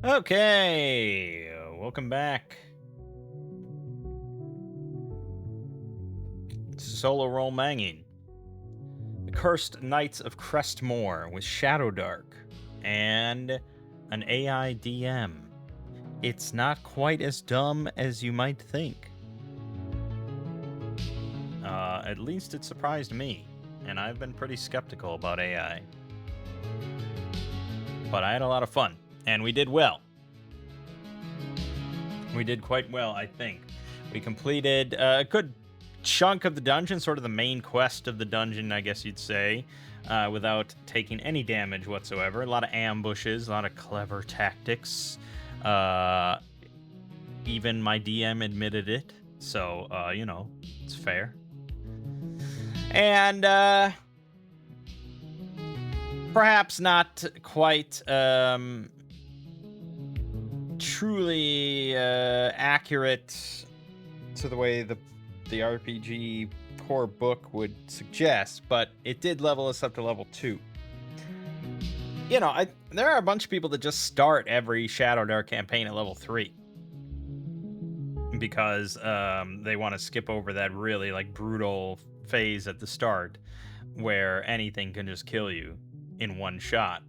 Okay, welcome back. Solo role Mangging. The Cursed Knights of Crestmoor with Shadowdark and an AI DM. It's not quite as dumb as you might think. At least it surprised me, and I've been pretty skeptical about AI. But I had a lot of fun, and we did well. We did quite well, I think. We completed a good chunk of the dungeon, sort of the main quest of the dungeon, I guess you'd say, without taking any damage whatsoever. A lot of ambushes, a lot of clever tactics. Even my DM admitted it, so, it's fair. And perhaps not quite truly accurate to the way the RPG core book would suggest, but it did level us up to level 2. There are a bunch of people that just start every Shadowdark campaign at level 3 because they want to skip over that really brutal phase at the start where anything can just kill you in one shot.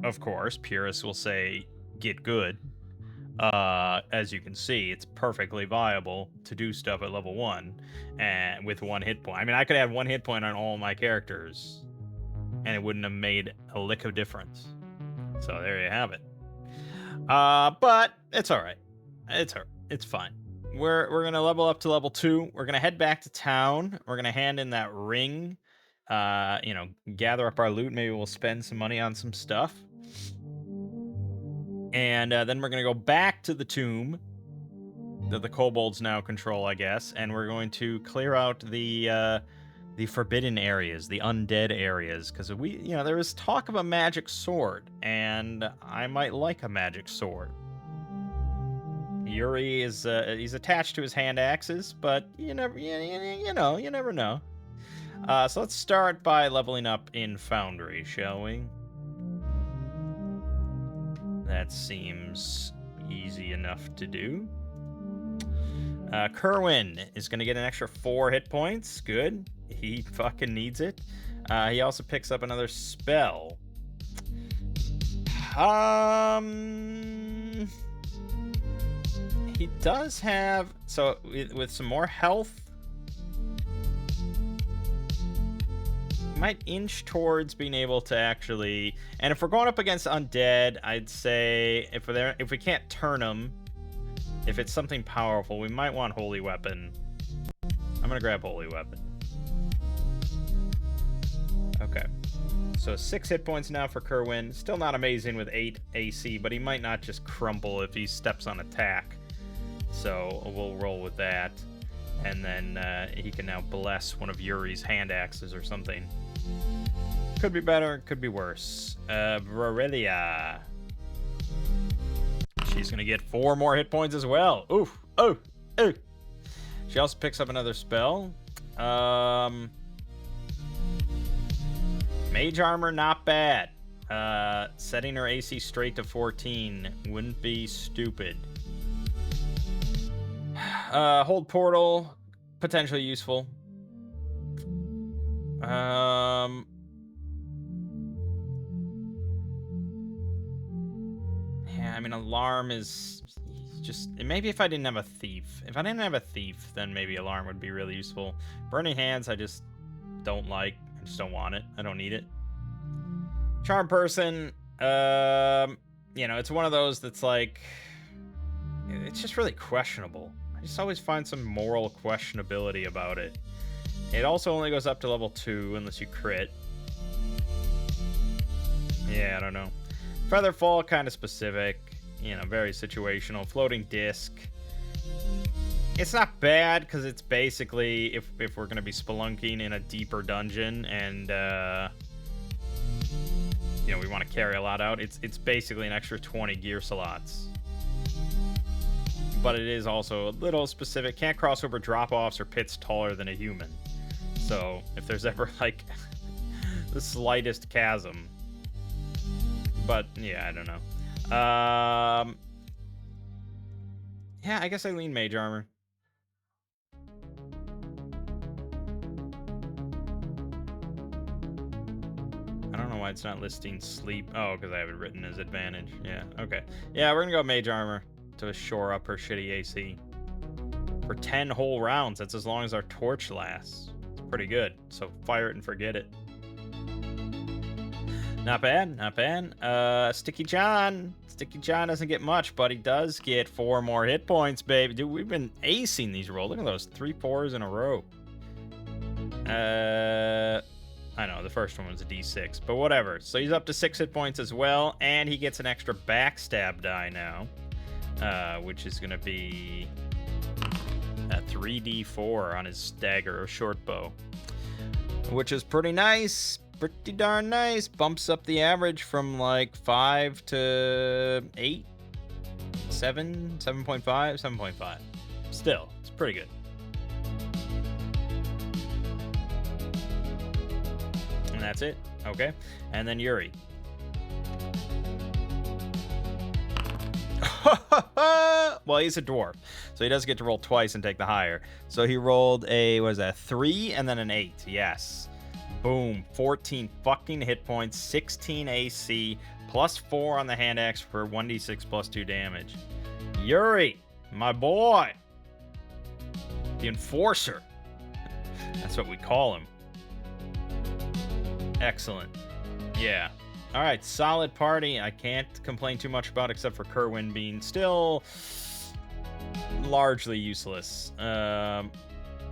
Of course, purists will say get good. As you can see, it's perfectly viable to do stuff at level 1 and with 1 hit point. I mean, I could add 1 hit point on all my characters and it wouldn't have made a lick of difference. So there you have it. But it's all right. It's fine. We're gonna level up to level 2. We're gonna head back to town. We're gonna hand in that ring. Gather up our loot. Maybe we'll spend some money on some stuff. And then we're going to go back to the tomb that the kobolds now control, I guess. And we're going to clear out the forbidden areas, the undead areas. Because there was talk of a magic sword. And I might like a magic sword. Yuri is he's attached to his hand axes, but you never know. So let's start by leveling up in Foundry, shall we? That seems easy enough to do. Kerwin is going to get an extra 4 hit points. Good. He fucking needs it. He also picks up another spell. He does have... So, with some more health... might inch towards being able to actually, and if we're going up against undead, I'd say if we can't turn them, if it's something powerful, we might want Holy Weapon. I'm gonna grab Holy Weapon. Okay, so 6 hit points now for Kerwin. Still not amazing with 8 AC, but he might not just crumple if he steps on attack. So we'll roll with that, and then he can now bless one of Yuri's hand axes or something. Could be better, could be worse. Brorelia. She's gonna get 4 more hit points as well. Oof. Oh. Oh. She also picks up another spell. Mage armor, not bad. Setting her AC straight to 14 wouldn't be stupid. Hold portal, potentially useful. Yeah, I mean, alarm is just... Maybe if I didn't have a thief. If I didn't have a thief, then maybe alarm would be really useful. Burning hands, I just don't like. I just don't want it. I don't need it. Charm person, it's one of those that's like... It's just really questionable. I just always find some moral questionability about it. It also only goes up to level 2 unless you crit. Yeah, I don't know. Featherfall, kind of specific. Very situational. Floating disc. It's not bad because it's basically if we're going to be spelunking in a deeper dungeon and we want to carry a lot out. It's basically an extra 20 gear slots. But it is also a little specific. Can't cross over drop-offs or pits taller than a human. So if there's ever the slightest chasm. But yeah, I don't know. Um, yeah, I guess I lean mage armor. I don't know why it's not listing sleep. Oh, because I have it written as advantage. Yeah, okay. Yeah, we're gonna go mage armor to shore up her shitty AC. For 10 whole rounds, that's as long as our torch lasts. It's pretty good. So fire it and forget it. Not bad, not bad. Sticky John. Sticky John doesn't get much, but he does get 4 more hit points, baby. Dude, we've been acing these rolls. Look at those 3 4s in a row. I know, the first one was a D6, but whatever. So he's up to 6 hit points as well, and he gets an extra backstab die now, which is going to be a 3d4 on his dagger or short bow, which is pretty nice. Pretty darn nice. Bumps up the average from like 5 to 8, 7, 7.5, 7.5. Still, it's pretty good. And that's it. Okay. And then Yuri. Well, he's a dwarf, so he does get to roll twice and take the higher. So he rolled a, what is that, 3 and then an 8. Yes. Boom. 14 fucking hit points, 16 AC, plus 4 on the hand axe for 1d6 plus 2 damage. Yuri, my boy. The Enforcer. That's what we call him. Excellent. Yeah. All right, solid party. I can't complain too much about except for Kerwin being still largely useless.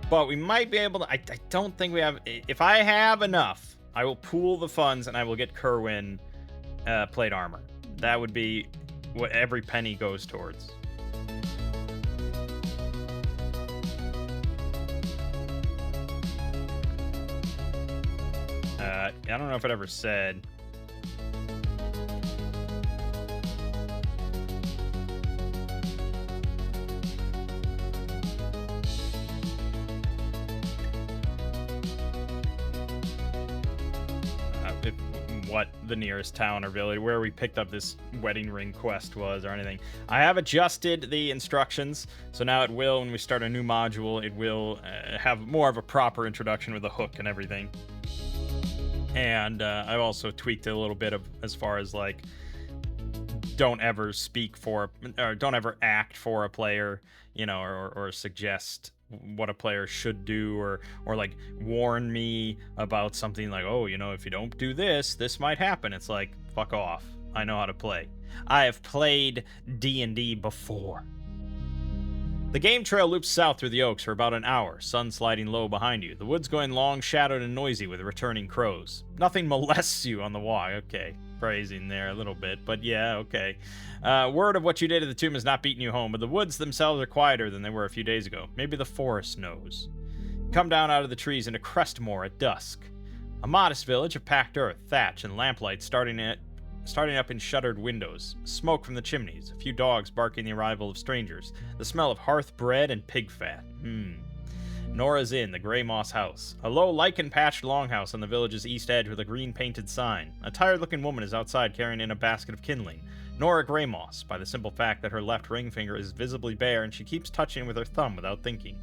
But we might be able to... I don't think we have... If I have enough, I will pool the funds and I will get Kerwin plate armor. That would be what every penny goes towards. I don't know if it ever said... what the nearest town or village where we picked up this wedding ring quest was or anything. I have adjusted the instructions, so now it will, when we start a new module, it will have more of a proper introduction with a hook and everything. And I've also tweaked it a little bit of as far as like, don't ever speak for, or don't ever act for a player, you know, or suggest what a player should do, or like warn me about something like, oh, you know, if you don't do this, this might happen. It's like, fuck off. I know how to play. I have played D&D before. The game trail loops south through the oaks for about an hour, sun sliding low behind you, the woods going long, shadowed and noisy with returning crows. Nothing molests you on the walk. Okay, phrasing there a little bit, but yeah, okay. Word of what you did at the tomb has not beaten you home, but the woods themselves are quieter than they were a few days ago. Maybe the forest knows. Come down out of the trees into Crestmoor at dusk. A modest village of packed earth, thatch, and lamplight starting up in shuttered windows, smoke from the chimneys, a few dogs barking the arrival of strangers, the smell of hearth bread and pig fat. Nora's Inn, the Grey Moss House, a low lichen-patched longhouse on the village's east edge with a green-painted sign. A tired-looking woman is outside carrying in a basket of kindling. Nora Greymoss, by the simple fact that her left ring finger is visibly bare and she keeps touching it with her thumb without thinking.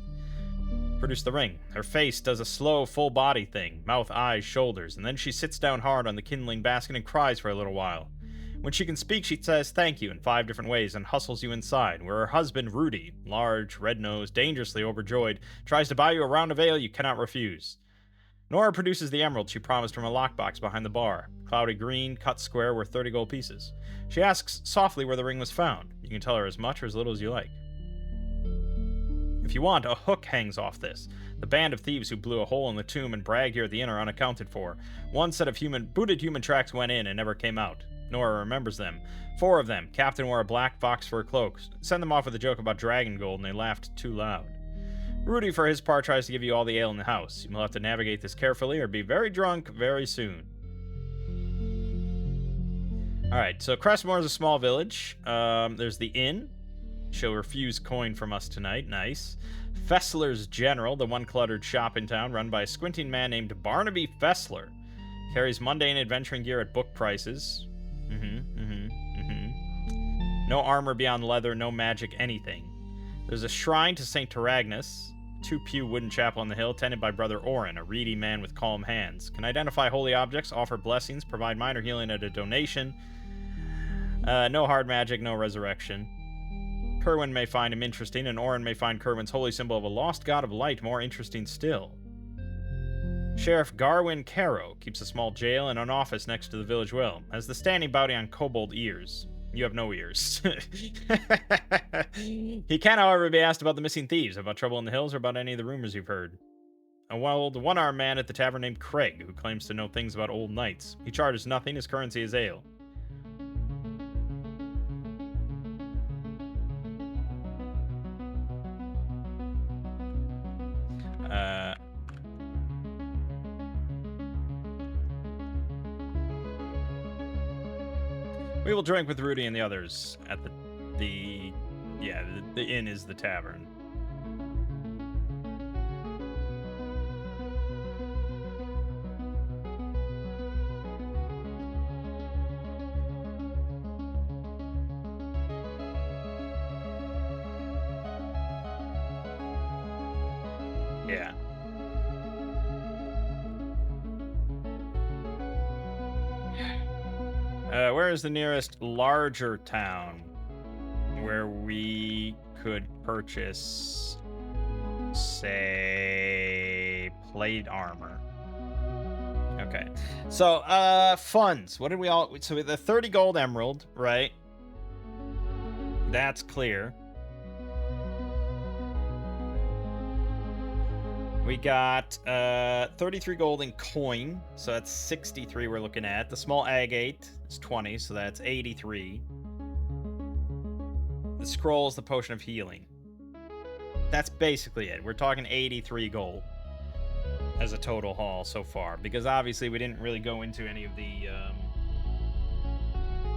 Produce the ring. Her face does a slow, full-body thing, mouth, eyes, shoulders, and then she sits down hard on the kindling basket and cries for a little while. When she can speak, she says thank you in 5 different ways and hustles you inside, where her husband, Rudy, large, red-nosed, dangerously overjoyed, tries to buy you a round of ale you cannot refuse. Nora produces the emerald she promised from a lockbox behind the bar, cloudy green, cut square worth 30 gold pieces. She asks softly where the ring was found. You can tell her as much or as little as you like. If you want, a hook hangs off this. The band of thieves who blew a hole in the tomb and bragged here at the inn are unaccounted for. One set of booted human tracks went in and never came out. Nora remembers them. 4 of them. Captain wore a black fox fur cloak. Send them off with a joke about dragon gold, and they laughed too loud. Rudy, for his part, tries to give you all the ale in the house. You will have to navigate this carefully or be very drunk very soon. Alright, so Crestmoor is a small village. There's the inn. She'll refuse coin from us tonight. Nice. Fessler's General, the one cluttered shop in town run by a squinting man named Barnaby Fessler. Carries mundane adventuring gear at book prices. No armor beyond leather, no magic, anything. There's a shrine to St. Taragnus, two-pew wooden chapel on the hill, tended by Brother Orin, a reedy man with calm hands. Can identify holy objects, offer blessings, provide minor healing at a donation. No hard magic, no resurrection. Kerwin may find him interesting, and Orin may find Kerwin's holy symbol of a lost god of light more interesting still. Sheriff Garwin Caro keeps a small jail and an office next to the village well. Has the standing bounty on kobold ears. You have no ears. He can, however, be asked about the missing thieves, about trouble in the hills, or about any of the rumors you've heard. A wild, one-armed man at the tavern named Craig, who claims to know things about old knights. He charges nothing, his currency is ale. We will drink with Rudy and the others at the inn is the tavern. Yeah. Where is the nearest larger town where we could purchase, say, plate armor? Okay. So, funds. What did we all... So, the 30 gold emerald, right? That's clear. We got 33 gold in coin, so that's 63 we're looking at. The small agate is 20, so that's 83. The scrolls, the potion of healing. That's basically it. We're talking 83 gold as a total haul so far, because obviously we didn't really go into any of the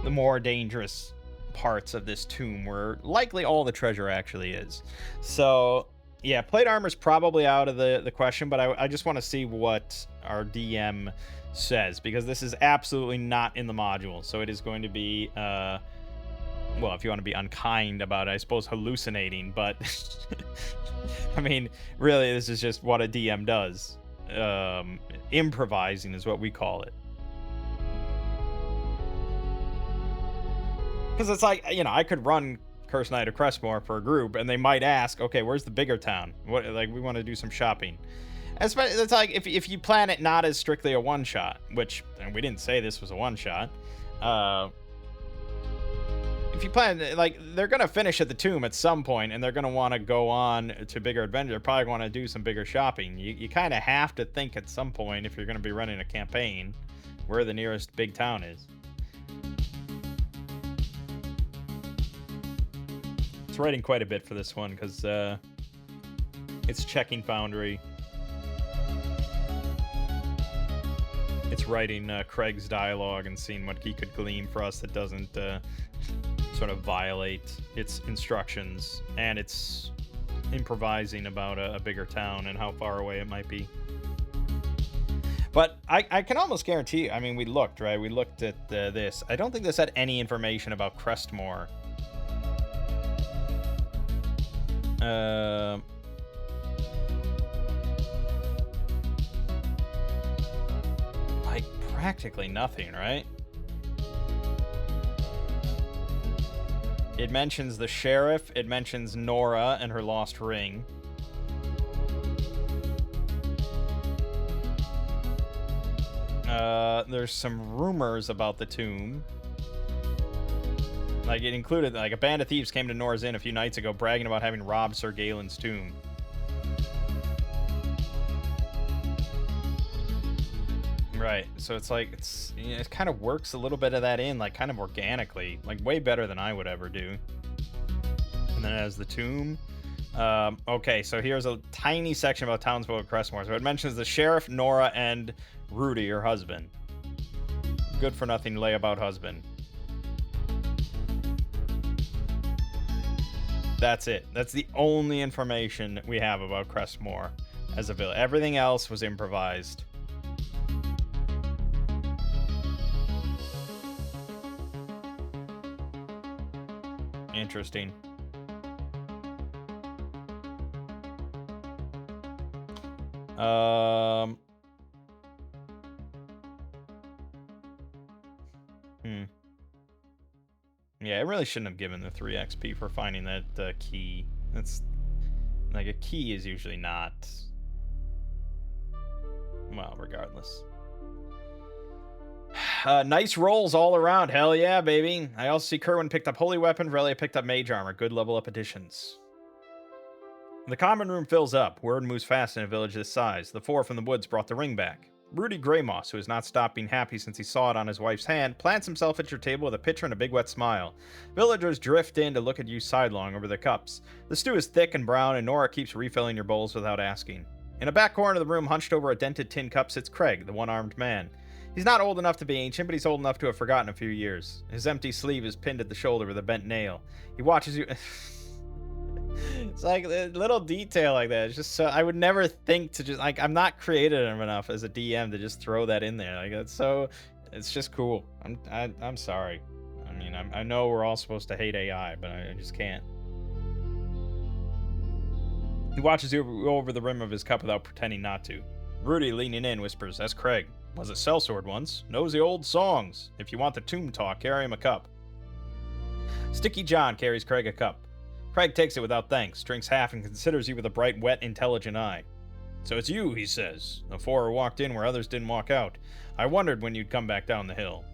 more dangerous parts of this tomb, where likely all the treasure actually is. So... yeah, plate armor's probably out of the question, but I just want to see what our DM says, because this is absolutely not in the module. So it is going to be, well, if you want to be unkind about it, I suppose hallucinating, but I mean, really, this is just what a DM does. Improvising is what we call it. Because it's like, you know, I could run Curse Knight of Crestmoor for a group, and they might ask, okay, where's the bigger town? What, like, we want to do some shopping. Especially, it's like, if you plan it not as strictly a one-shot, which, and we didn't say this was a one-shot, if you plan, like, they're going to finish at the tomb at some point, and they're going to want to go on to bigger adventure. They're probably want to do some bigger shopping. You kind of have to think at some point, if you're going to be running a campaign, where the nearest big town is. It's writing quite a bit for this one, because it's checking Foundry. It's writing Craig's dialogue and seeing what he could glean for us that doesn't sort of violate its instructions, and it's improvising about a bigger town and how far away it might be. But I can almost guarantee you, I mean, we looked, right? We looked at this. I don't think this had any information about Crestmoor. Like, practically nothing, right? It mentions the sheriff, it mentions Nora and her lost ring. There's some rumors about the tomb. Like, it included, like, a band of thieves came to Nora's Inn a few nights ago bragging about having robbed Sir Galen's tomb. Right, so it's like, it kind of works a little bit of that in, like, kind of organically. Like, way better than I would ever do. And then it has the tomb. Okay, so here's a tiny section about townsfolk of Crestmoor. So it mentions the sheriff, Nora, and Rudy, her husband. Good for nothing layabout husband. That's it. That's the only information we have about Crestmoor as a village. Everything else was improvised. Interesting. Um. Yeah, I really shouldn't have given the 3 XP for finding that key. That's like a key is usually not. Well, regardless. Nice rolls all around. Hell yeah, baby. I also see Kerwin picked up Holy Weapon. Vrelia picked up Mage Armor. Good level up additions. The common room fills up. Word moves fast in a village this size. The 4 from the woods brought the ring back. Rudy Greymoss, who has not stopped being happy since he saw it on his wife's hand, plants himself at your table with a pitcher and a big wet smile. Villagers drift in to look at you sidelong over their cups. The stew is thick and brown, and Nora keeps refilling your bowls without asking. In a back corner of the room, hunched over a dented tin cup, sits Craig, the one-armed man. He's not old enough to be ancient, but he's old enough to have forgotten a few years. His empty sleeve is pinned at the shoulder with a bent nail. He watches you... It's like a little detail like that. It's just so... I would never think to just... Like, I'm not creative enough as a DM to just throw that in there. Like, that's so... It's just cool. I'm sorry. I mean, I know we're all supposed to hate AI, but I just can't. He watches you over the rim of his cup without pretending not to. Rudy, leaning in, whispers, "That's Craig. Was a sellsword once. Knows the old songs. If you want the tomb talk, carry him a cup." Sticky John carries Craig a cup. Craig takes it without thanks, drinks half, and considers you with a bright, wet, intelligent eye. "So it's you," he says. "The 4 walked in where others didn't walk out. I wondered when you'd come back down the hill."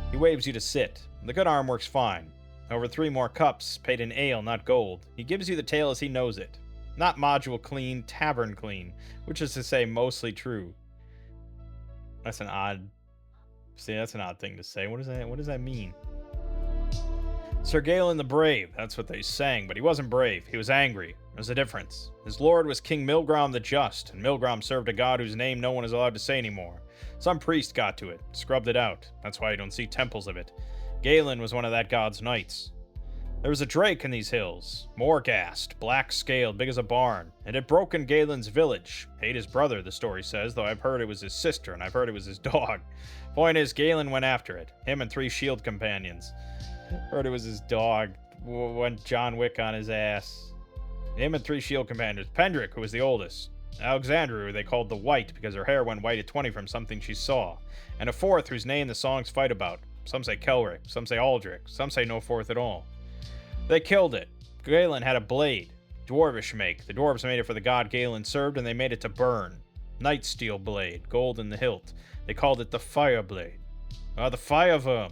He waves you to sit. The good arm works fine. Over 3 more cups, paid in ale, not gold. He gives you the tale as he knows it. Not module clean, tavern clean, which is to say mostly true. That's an odd... See, that's an odd thing to say. What does that mean? Sir Galen the Brave, that's what they sang, but he wasn't brave. He was angry. There's a difference. His lord was King Milgrom the Just, and Milgrom served a god whose name no one is allowed to say anymore. Some priest got to it, scrubbed it out. That's why you don't see temples of it. Galen was one of that god's knights. There was a drake in these hills, Morghast, black-scaled, big as a barn. It had broken Galen's village. Ate his brother, the story says, though I've heard it was his sister, and I've heard it was his dog. Point is, Galen went after it, him and 3 shield companions. Heard it was his dog. Went John Wick on his ass. Him and 3 shield companions. Pendrick, who was the oldest. Alexandra, who they called the White, because her hair went white at 20 from something she saw. And a 4th, whose name the songs fight about. Some say Kelric, some say Aldrich, some say no 4th at all. They killed it. Galen had a blade. Dwarvish make. The dwarves made it for the god Galen served, and they made it to burn. Night steel blade, gold in the hilt. They called it the Fire Blade. The Fire Worm.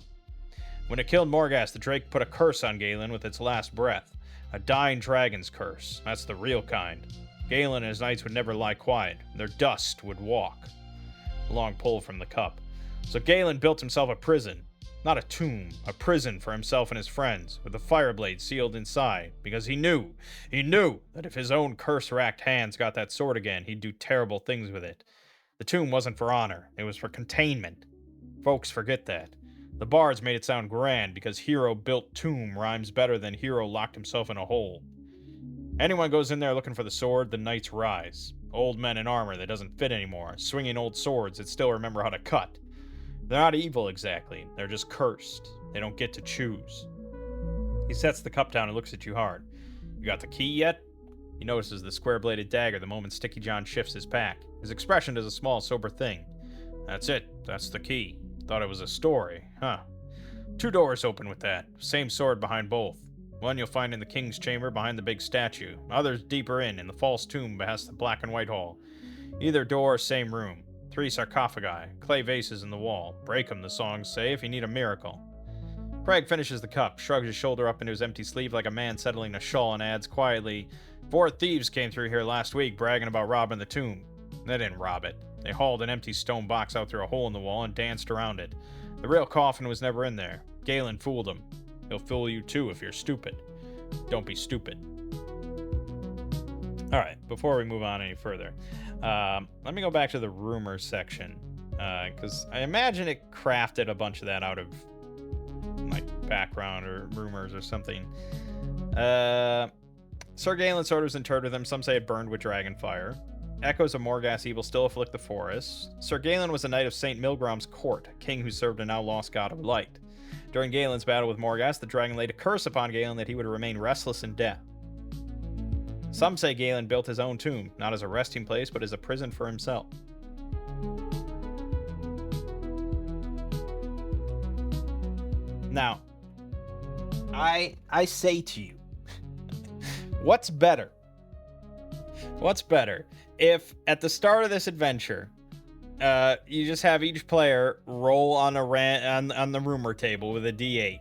When it killed Morghast, the drake put a curse on Galen with its last breath. A dying dragon's curse. That's the real kind. Galen and his knights would never lie quiet. Their dust would walk. A long pull from the cup. So Galen built himself a prison. Not a tomb, a prison for himself and his friends, with the fire blade sealed inside, because he knew that if his own curse-racked hands got that sword again, he'd do terrible things with it. The tomb wasn't for honor, it was for containment. Folks forget that. The bards made it sound grand, because hero built tomb rhymes better than hero locked himself in a hole. Anyone goes in there looking for the sword, the knights rise. Old men in armor that doesn't fit anymore, swinging old swords that still remember how to cut. They're not evil exactly, they're just cursed. They don't get to choose. He sets the cup down and looks at you hard. "You got the key yet?" He notices the square-bladed dagger the moment Sticky John shifts his pack. His expression does a small, sober thing. "That's it, that's the key. Thought it was a story, huh? 2 doors open with that, same sword behind both. One you'll find in the king's chamber behind the big statue, others deeper in the false tomb past the black and white hall. Either door, same room. 3 sarcophagi, clay vases in the wall. Break 'em, the songs say, if you need a miracle." Craig finishes the cup, shrugs his shoulder up into his empty sleeve like a man settling a shawl, and adds quietly, 4 thieves came through here last week bragging about robbing the tomb. They didn't rob it. They hauled an empty stone box out through a hole in the wall and danced around it. The real coffin was never in there. Galen fooled them. He'll fool you too if you're stupid. Don't be stupid. Alright, before we move on any further, let me go back to the rumors section, because I imagine it crafted a bunch of that out of like background or rumors or something. Sir Galen's sword was interred with him. Some say it burned with dragon fire. Echoes of Morghast evil still afflict the forest. Sir Galen was a knight of St. Milgrom's court, a king who served a now lost god of light. During Galen's battle with Morghast, the dragon laid a curse upon Galen that he would remain restless in death. Some say Galen built his own tomb, not as a resting place, but as a prison for himself. Now, I say to you, what's better? What's better if at the start of this adventure, you just have each player roll on on the rumor table with a D8,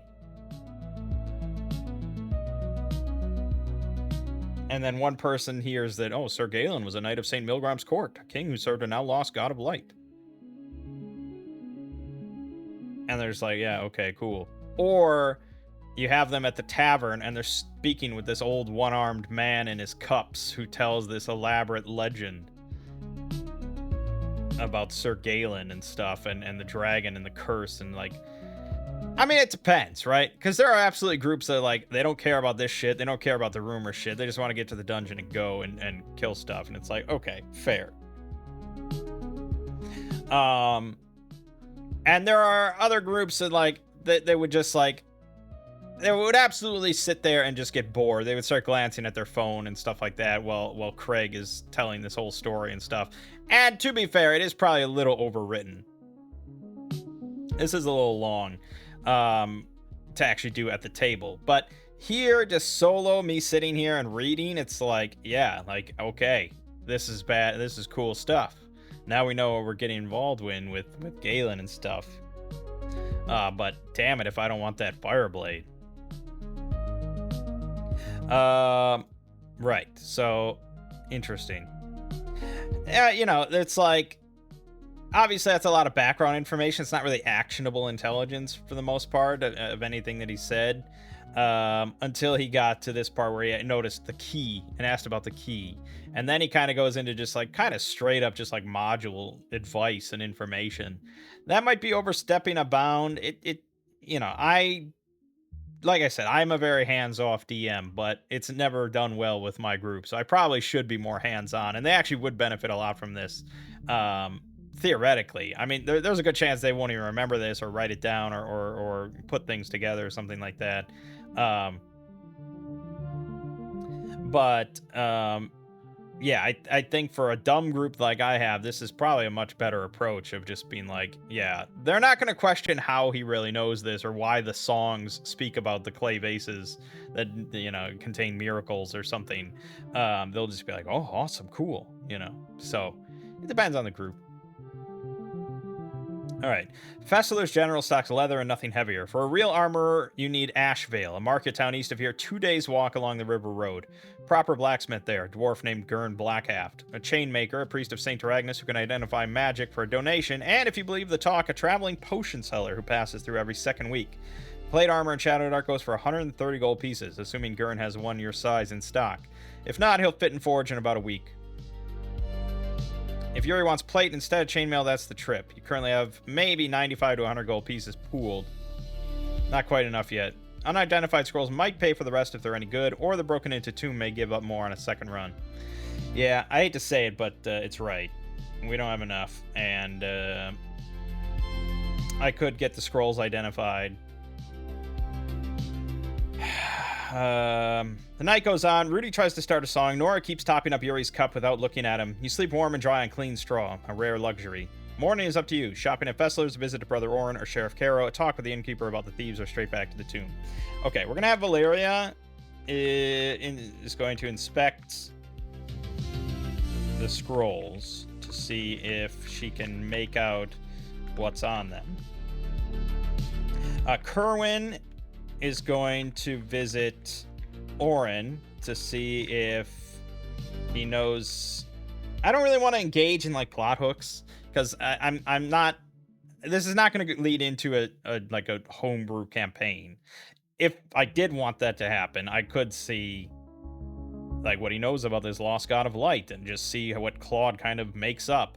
and then one person hears that, oh, Sir Galen was a knight of St. Milgram's court, a king who served a now lost god of light. And there's like, yeah, okay, cool. Or you have them at the tavern and they're speaking with this old one-armed man in his cups who tells this elaborate legend about Sir Galen and stuff, and the dragon and the curse, and like, I mean, it depends, right? Because there are absolutely groups that, like, they don't care about this shit, they don't care about the rumor shit, they just want to get to the dungeon and go and kill stuff, and it's like, okay, fair. And there are other groups that, like, they would just, like, they would absolutely sit there and just get bored. They would start glancing at their phone and stuff like that while Craig is telling this whole story and stuff. And to be fair, it is probably a little overwritten. This is a little long to actually do at the table. But here, just solo, me sitting here and reading, it's like, yeah, like, okay, this is bad. This is cool stuff. Now we know what we're getting involved in with Galen and stuff. But damn it if I don't want that Fireblade. Right, so interesting. Yeah, you know, it's like, obviously that's a lot of background information. It's not really actionable intelligence for the most part of anything that he said, until he got to this part where he noticed the key and asked about the key, and then he kind of goes into just like kind of straight up just like module advice and information. That might be overstepping a bound. It you know, like I said, I'm a very hands-off DM, but it's never done well with my group, so I probably should be more hands-on, and they actually would benefit a lot from this, theoretically. I mean, there's a good chance they won't even remember this or write it down or put things together or something like that. Yeah, I think for a dumb group like I have, this is probably a much better approach of just being like, yeah, they're not going to question how he really knows this or why the songs speak about the clay vases that, you know, contain miracles or something. They'll just be like, oh, awesome, cool, you know. So it depends on the group. All right. Fessler's General stocks leather and nothing heavier. For a real armorer, you need Ashvale, a market town east of here, 2 days' walk along the river road. Proper blacksmith there, a dwarf named Gurn Blackhaft. A chainmaker, a priest of St. Agnes who can identify magic for a donation, and if you believe the talk, a traveling potion seller who passes through every second week. Plate armor in Shadowdark goes for 130 gold pieces, assuming Gurn has one your size in stock. If not, he'll fit and forge in about a week. If Yuri wants plate instead of chainmail, that's the trip. You currently have maybe 95 to 100 gold pieces pooled. Not quite enough yet. Unidentified scrolls might pay for the rest if they're any good, or the broken into tomb may give up more on a second run. Yeah, I hate to say it, but it's right. We don't have enough, and I could get the scrolls identified. The night goes on. Rudy tries to start a song. Nora keeps topping up Yuri's cup without looking at him. You sleep warm and dry on clean straw, a rare luxury. Morning is up to you. Shopping at Fessler's, a visit to Brother Orin or Sheriff Caro, a talk with the innkeeper about the thieves, or straight back to the tomb. Okay, we're gonna have Valeria is going to inspect the scrolls to see if she can make out what's on them. Kerwin is going to visit Orin to see if he knows. I don't really want to engage in like plot hooks because I'm not. This is not going to lead into a homebrew campaign. If I did want that to happen, I could see like what he knows about this lost god of light and just see what Claude kind of makes up.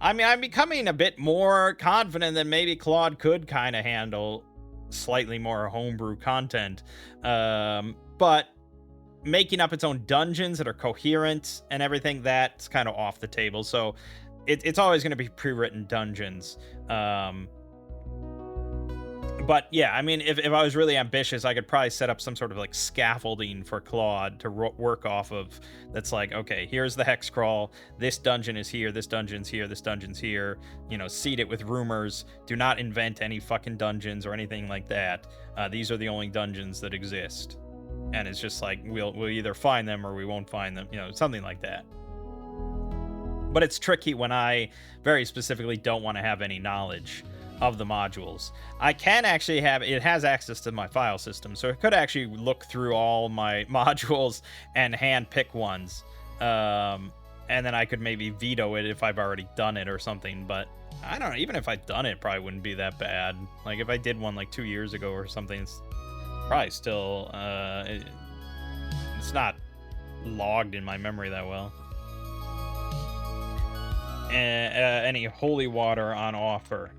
I mean, I'm becoming a bit more confident that maybe Claude could kind of handle slightly more homebrew content, but making up its own dungeons that are coherent and everything, that's kind of off the table. So it's always going to be pre-written dungeons, But yeah, I mean, if I was really ambitious, I could probably set up some sort of like scaffolding for Claude to work off of. That's like, okay, here's the hex crawl. This dungeon is here. This dungeon's here. This dungeon's here. You know, seed it with rumors. Do not invent any fucking dungeons or anything like that. These are the only dungeons that exist. And it's just like, we'll either find them or we won't find them. You know, something like that. But it's tricky when I very specifically don't want to have any knowledge of the modules. I can actually have, it has access to my file system, so it could actually look through all my modules and hand pick ones. And then I could maybe veto it if I've already done it or something, but I don't know, even if I'd done it, probably wouldn't be that bad. Like if I did one like 2 years ago or something, it's probably still, it's not logged in my memory that well. Any holy water on offer?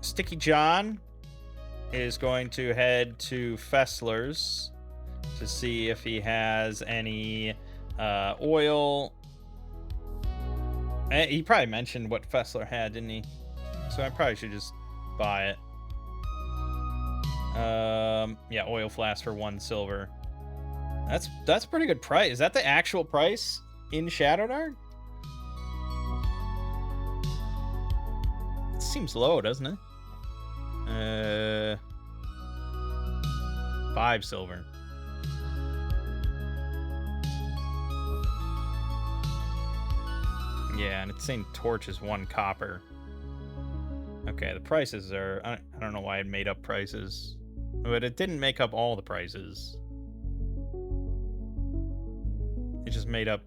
Sticky John is going to head to Fessler's to see if he has any oil. He probably mentioned what Fessler had, didn't he? So I probably should just buy it. Yeah, oil flask for 1 silver. That's pretty good price. Is that the actual price in Shadowdark? It seems low, doesn't it? 5 silver. Yeah, and it's saying torch is 1 copper. Okay, the prices are... I don't know why it made up prices. But it didn't make up all the prices. It just made up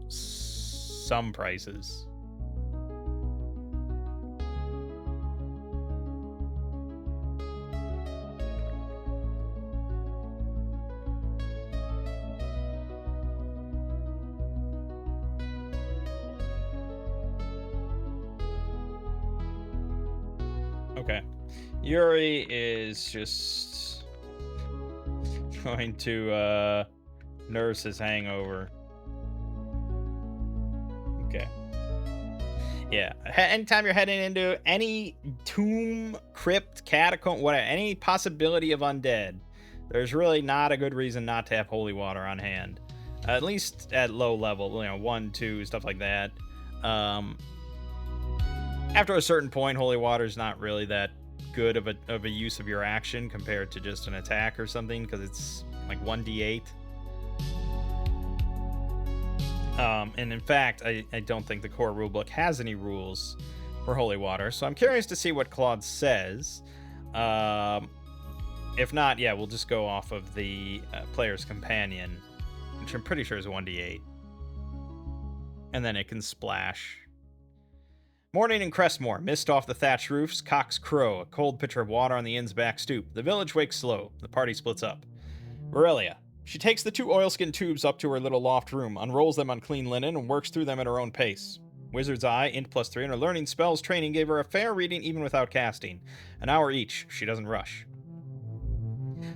some prices. Okay. Yuri is just going to nurse his hangover. Okay. Yeah. Anytime you're heading into any tomb, crypt, catacomb, whatever, any possibility of undead, there's really not a good reason not to have holy water on hand. At least at low level, 1, 2, stuff like that. After a certain point, holy water is not really that good of a use of your action compared to just an attack or something, because it's like 1d8. And in fact, I don't think the core rulebook has any rules for holy water, so I'm curious to see what Claude says. If not, yeah, we'll just go off of the player's companion, which I'm pretty sure is 1d8. And then it can splash. Morning in Crestmoor. Mist off the thatched roofs. Cocks crow. A cold pitcher of water on the inn's back stoop. The village wakes slow. The party splits up. Aurelia. She takes the 2 oilskin tubes up to her little loft room, unrolls them on clean linen, and works through them at her own pace. Wizard's Eye, Int +3, and her learning spells training gave her a fair reading even without casting. An hour each. She doesn't rush.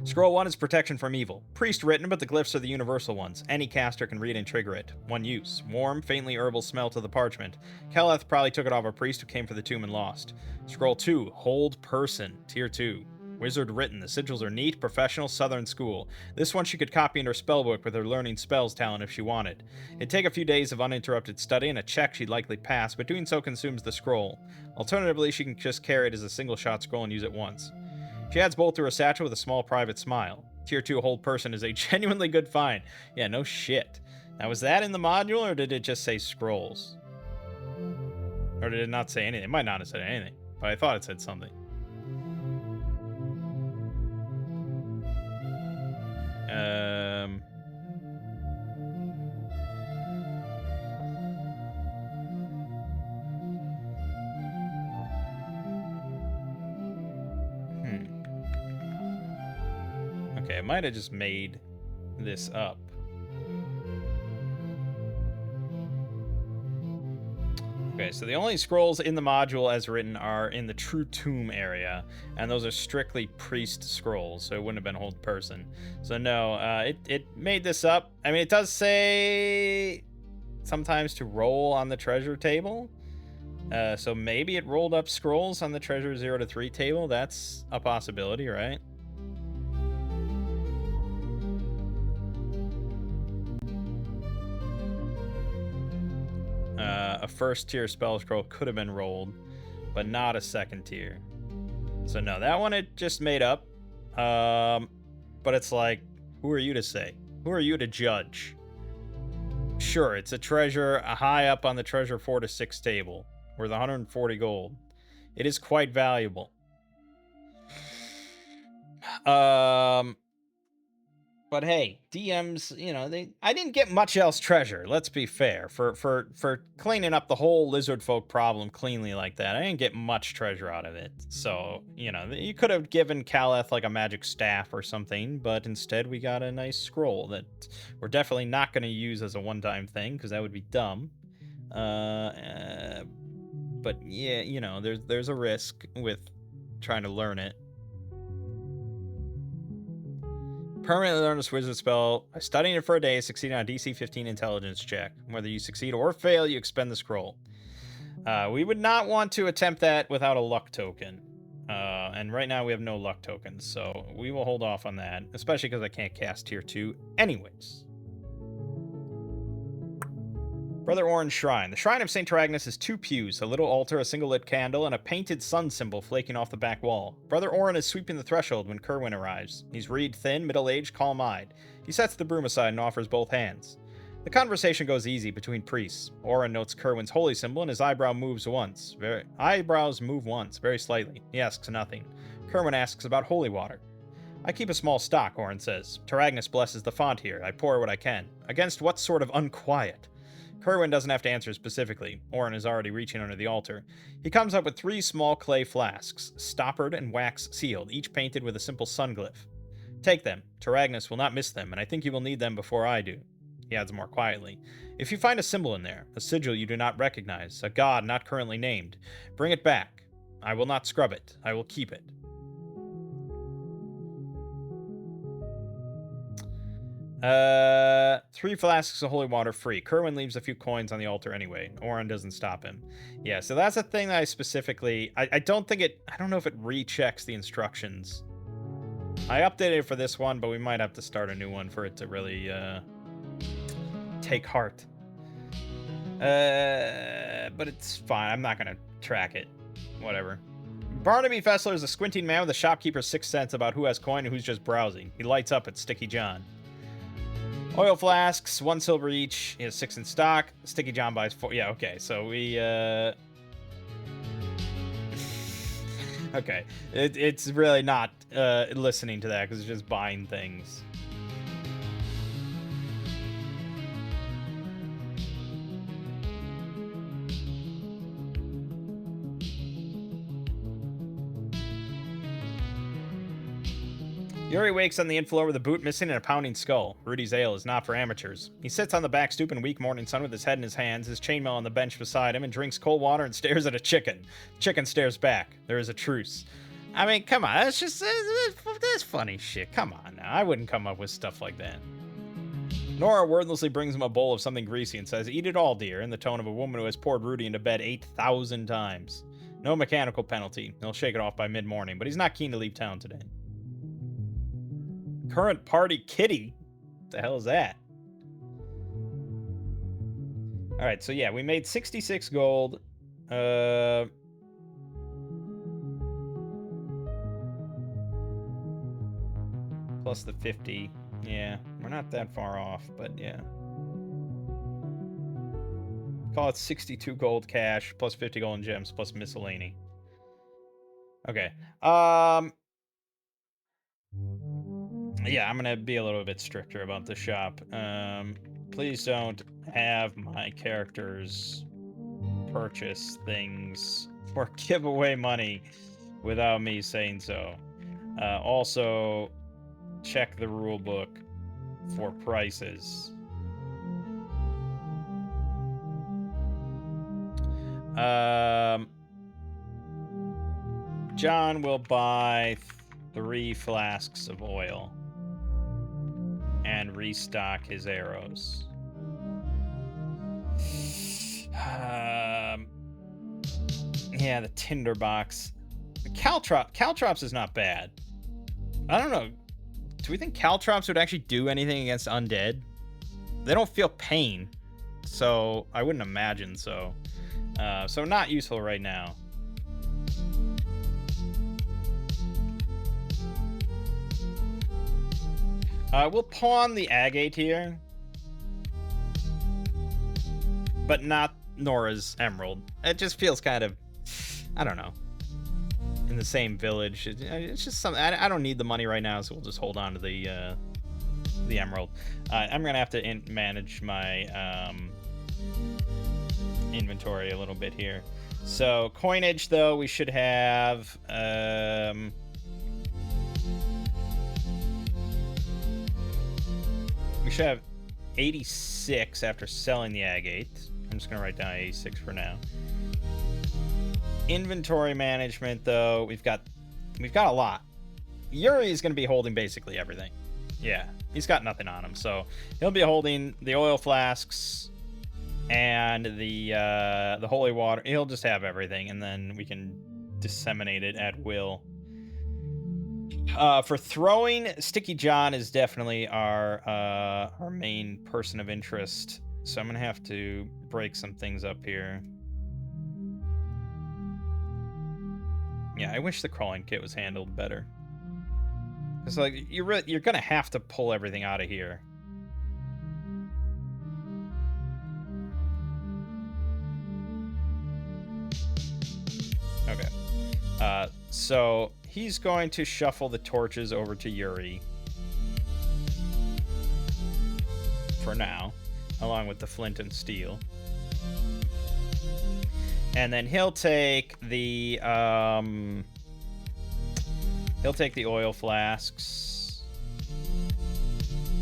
Scroll 1 is protection from evil. Priest written, but the glyphs are the universal ones. Any caster can read and trigger it. 1 use. Warm, faintly herbal smell to the parchment. Keleth probably took it off a priest who came for the tomb and lost. Scroll 2, hold person. Tier 2. Wizard written. The sigils are neat, professional, southern school. This one she could copy into her spellbook with her learning spells talent if she wanted. It'd take a few days of uninterrupted study and a check she'd likely pass, but doing so consumes the scroll. Alternatively, she can just carry it as a single shot scroll and use it once. She adds both to her satchel with a small private smile. Tier 2 hold person is a genuinely good find. Yeah, no shit. Now, was that in the module, or did it just say scrolls? Or did it not say anything? It might not have said anything, but I thought it said something. Okay, I might have just made this up. Okay, so the only scrolls in the module as written are in the True Tomb area, and those are strictly priest scrolls, so it wouldn't have been hold person. So no, it made this up. I mean, it does say sometimes to roll on the treasure table. So maybe it rolled up scrolls on the treasure 0 to 3 table. That's a possibility, right? A first tier spell scroll could have been rolled, but not a second tier. So no, that one it just made up. But it's like, who are you to say? Who are you to judge? Sure, it's a treasure high up on the treasure 4 to 6 table, worth 140 gold. It is quite valuable. But hey, DMs, you know, I didn't get much else treasure, let's be fair. For cleaning up the whole lizard folk problem cleanly like that, I didn't get much treasure out of it. So, you know, you could have given Caleth like a magic staff or something, but instead we got a nice scroll that we're definitely not going to use as a one-time thing because that would be dumb. But yeah, you know, there's a risk with trying to learn it. Permanently learn this wizard spell by studying it for a day, succeeding on a DC 15 intelligence check. Whether you succeed or fail, you expend the scroll. We would not want to attempt that without a luck token. And right now we have no luck tokens, so we will hold off on that, especially because I can't cast tier 2 anyways. Brother Orange Shrine. The Shrine of St. Taragnus is 2 pews, a little altar, a single lit candle, and a painted sun symbol flaking off the back wall. Brother Orin is sweeping the threshold when Kerwin arrives. He's reed thin, middle-aged, calm-eyed. He sets the broom aside and offers both hands. The conversation goes easy between priests. Orin notes Kerwin's holy symbol and his eyebrows move once, very slightly. He asks nothing. Kerwin asks about holy water. I keep a small stock, Orin says. Taragnus blesses the font here. I pour what I can. Against what sort of unquiet? Kerwin doesn't have to answer specifically. Orin is already reaching under the altar. He comes up with 3 small clay flasks, stoppered and wax sealed, each painted with a simple sun glyph. Take them. Taragnus will not miss them, and I think you will need them before I do. He adds more quietly. If you find a symbol in there, a sigil you do not recognize, a god not currently named, bring it back. I will not scrub it. I will keep it. 3 flasks of holy water free. Kerwin leaves a few coins on the altar anyway. Orin doesn't stop him. Yeah, so that's a thing that I specifically... I don't think it... I don't know if it rechecks the instructions. I updated it for this one, but we might have to start a new one for it to really, take heart. But it's fine. I'm not gonna track it. Whatever. Barnaby Fessler is a squinting man with a shopkeeper's 6th sense about who has coin and who's just browsing. He lights up at Sticky John. Oil flasks, 1 silver each. He has 6 in stock. Sticky John buys 4. Yeah, okay. So we, okay. It's really not listening to that because it's just buying things. Yuri wakes on the infloor with a boot missing and a pounding skull. Rudy's ale is not for amateurs. He sits on the back stoop in weak morning sun with his head in his hands, his chainmail on the bench beside him, and drinks cold water and stares at a chicken. The chicken stares back. There is a truce. I mean, come on, that's just... that's funny shit. Come on now. I wouldn't come up with stuff like that. Nora wordlessly brings him a bowl of something greasy and says, "Eat it all, dear," in the tone of a woman who has poured Rudy into bed 8,000 times. No mechanical penalty. He'll shake it off by mid-morning, but he's not keen to leave town today. Current party kitty? What the hell is that? Alright, so yeah, we made 66 gold. Plus the 50. Yeah, we're not that far off, but yeah. Call it 62 gold cash, plus 50 gold and gems, plus miscellany. Okay. Yeah, I'm gonna be a little bit stricter about the shop. Please don't have my characters purchase things or give away money without me saying so. Also, check the rule book for prices. John will buy 3 flasks of oil and restock his arrows. Yeah, the tinderbox. Caltrops is not bad. I don't know. Do we think caltrops would actually do anything against undead? They don't feel pain, so I wouldn't imagine so. So not useful right now. We'll pawn the agate here, but not Nora's emerald. It just feels kind of, I don't know, in the same village. It's just something. I don't need the money right now, so we'll just hold on to the emerald. I'm gonna have to manage my inventory a little bit here. So coinage, though, we should have. We should have 86 after selling the agate. I'm just gonna write down 86 for now. Inventory management, though, we've got a lot. Yuri is gonna be holding basically everything. Yeah, he's got nothing on him, so he'll be holding the oil flasks and the holy water. He'll just have everything, and then we can disseminate it at will. For throwing, Sticky John is definitely our main person of interest. So I'm gonna have to break some things up here. Yeah, I wish the crawling kit was handled better. Cause like you're gonna have to pull everything out of here. Okay. So he's going to shuffle the torches over to Yuri for now, along with the flint and steel. And then he'll take the oil flasks.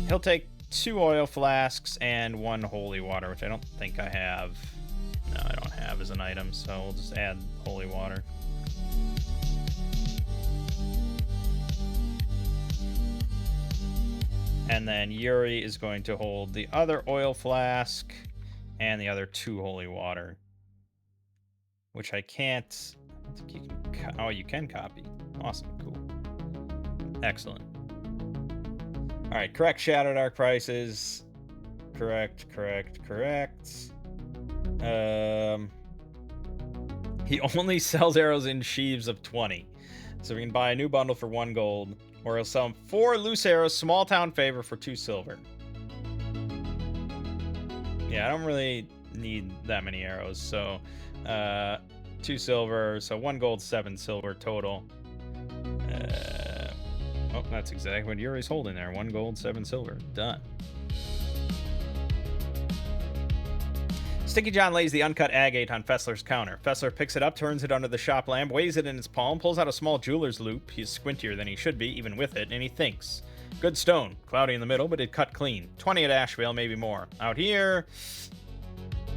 He'll take 2 oil flasks and 1 holy water, which I don't think I have. No, I don't have as an item, so we'll just add holy water. And then Yuri is going to hold the other oil flask and the other 2 holy water, which I can't. I think you can. Oh, you can copy. Awesome, cool, excellent. All right, correct Shadowdark prices. Correct. He only sells arrows in sheaves of 20, so we can buy a new bundle for 1 gold. Or he'll sell him 4 loose arrows, small town favor, for 2 silver. Yeah, I don't really need that many arrows, so 2 silver, so 1 gold, 7 silver total. Oh, that's exactly what Yuri's holding there. 1 gold, 7 silver. Done. Sticky John lays the uncut agate on Fessler's counter. Fessler picks it up, turns it under the shop lamp, weighs it in his palm, pulls out a small jeweler's loop. He's squintier than he should be, even with it, and he thinks. Good stone. Cloudy in the middle, but it cut clean. 20 at Ashvale, maybe more. Out here...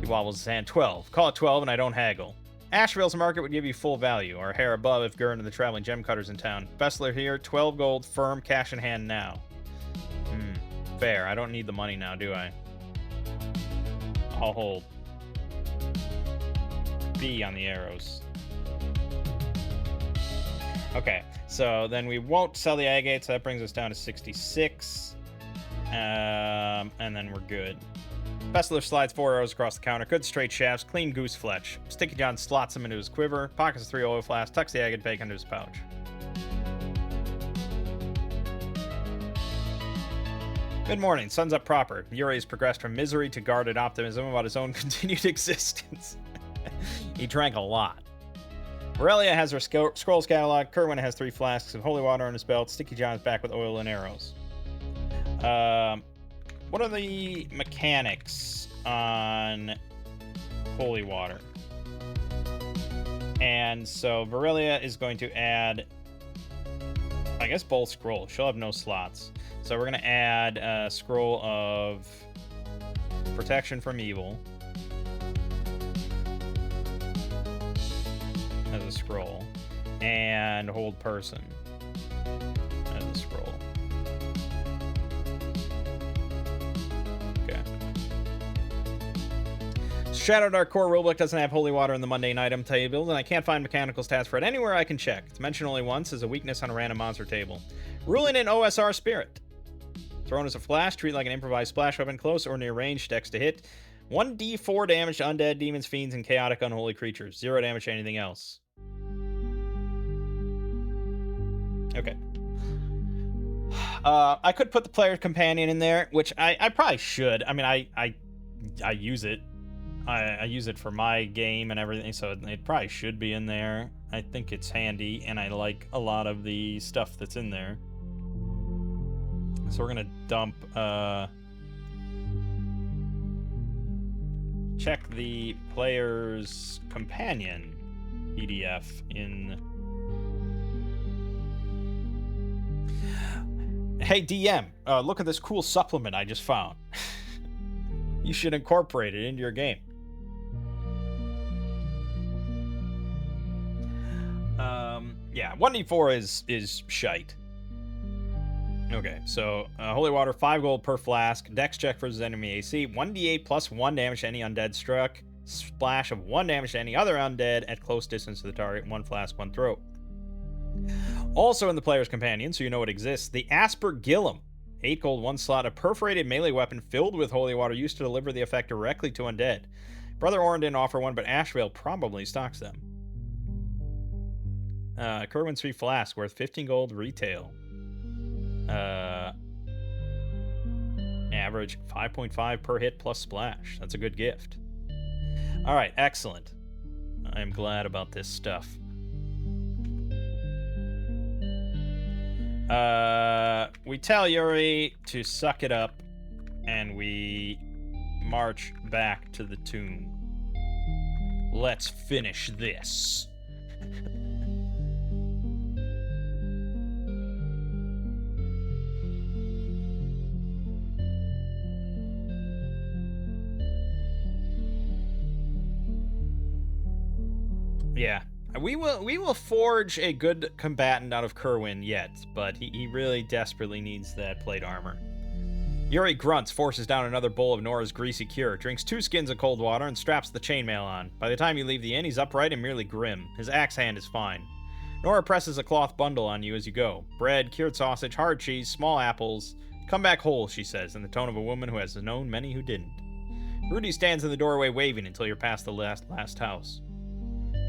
He wobbles his hand. 12. Call it 12 and I don't haggle. Ashvale's market would give you full value, or a hair above if Gurn and the traveling gem cutters in town. Fessler here, 12 gold, firm, cash in hand now. Fair. I don't need the money now, do I? I'll hold. B on the arrows. Okay, so then we won't sell the agate, so that brings us down to 66. And then we're good. Fessler slides 4 arrows across the counter, good straight shafts, clean goose fletch. Sticky John slots them into his quiver, pockets 3 oil flasks, tucks the agate bag into his pouch. Good morning, sun's up proper. Yuri has progressed from misery to guarded optimism about his own continued existence. He drank a lot. Aurelia has her scrolls catalog. Kerwin has 3 flasks of holy water on his belt. Sticky John's back with oil and arrows. What are the mechanics on holy water? And so Aurelia is going to add, I guess, both scrolls. She'll have no slots. So we're going to add a scroll of protection from evil. as a scroll, and hold person as a scroll. Okay. Shadowdark core rulebook doesn't have holy water in the mundane item table, and I can't find mechanical stats for it anywhere I can check. It's mentioned only once as a weakness on a random monster table. Ruling in OSR Spirit. Thrown as a flash, treat like an improvised splash weapon, close or near range, dex to hit. 1d4 damage to undead, demons, fiends, and chaotic unholy creatures. 0 damage to anything else. Okay. I could put the player's companion in there, which I probably should. I mean, I use it. I use it for my game and everything, so it probably should be in there. I think it's handy, and I like a lot of the stuff that's in there. So we're gonna dump, check the player's companion PDF in... Hey, DM, look at this cool supplement I just found. You should incorporate it into your game. Yeah, 1d4 is shite. Okay, so holy water, 5 gold per flask. Dex check versus enemy AC. 1d8 plus 1 damage to any undead struck. Splash of 1 damage to any other undead at close distance to the target. 1 flask, 1 throat. Also in the player's companion, so you know it exists, the Asper Gillum. 8 gold, 1 slot, a perforated melee weapon filled with holy water used to deliver the effect directly to undead. Brother Orin didn't offer one, but Ashvale probably stocks them. Kerwin's 3 flask, worth 15 gold retail. Average 5.5 per hit plus splash. That's a good gift. Alright, excellent. I am glad about this stuff. We tell Yuri to suck it up, and we march back to the tomb. Let's finish this. Yeah. We will forge a good combatant out of Kerwin yet, but he really desperately needs that plate armor. Yuri grunts, forces down another bowl of Nora's greasy cure, drinks 2 skins of cold water, and straps the chainmail on. By the time you leave the inn, he's upright and merely grim. His axe hand is fine. Nora presses a cloth bundle on you as you go. Bread, cured sausage, hard cheese, small apples. Come back whole, she says, in the tone of a woman who has known many who didn't. Rudy stands in the doorway waving until you're past the last house.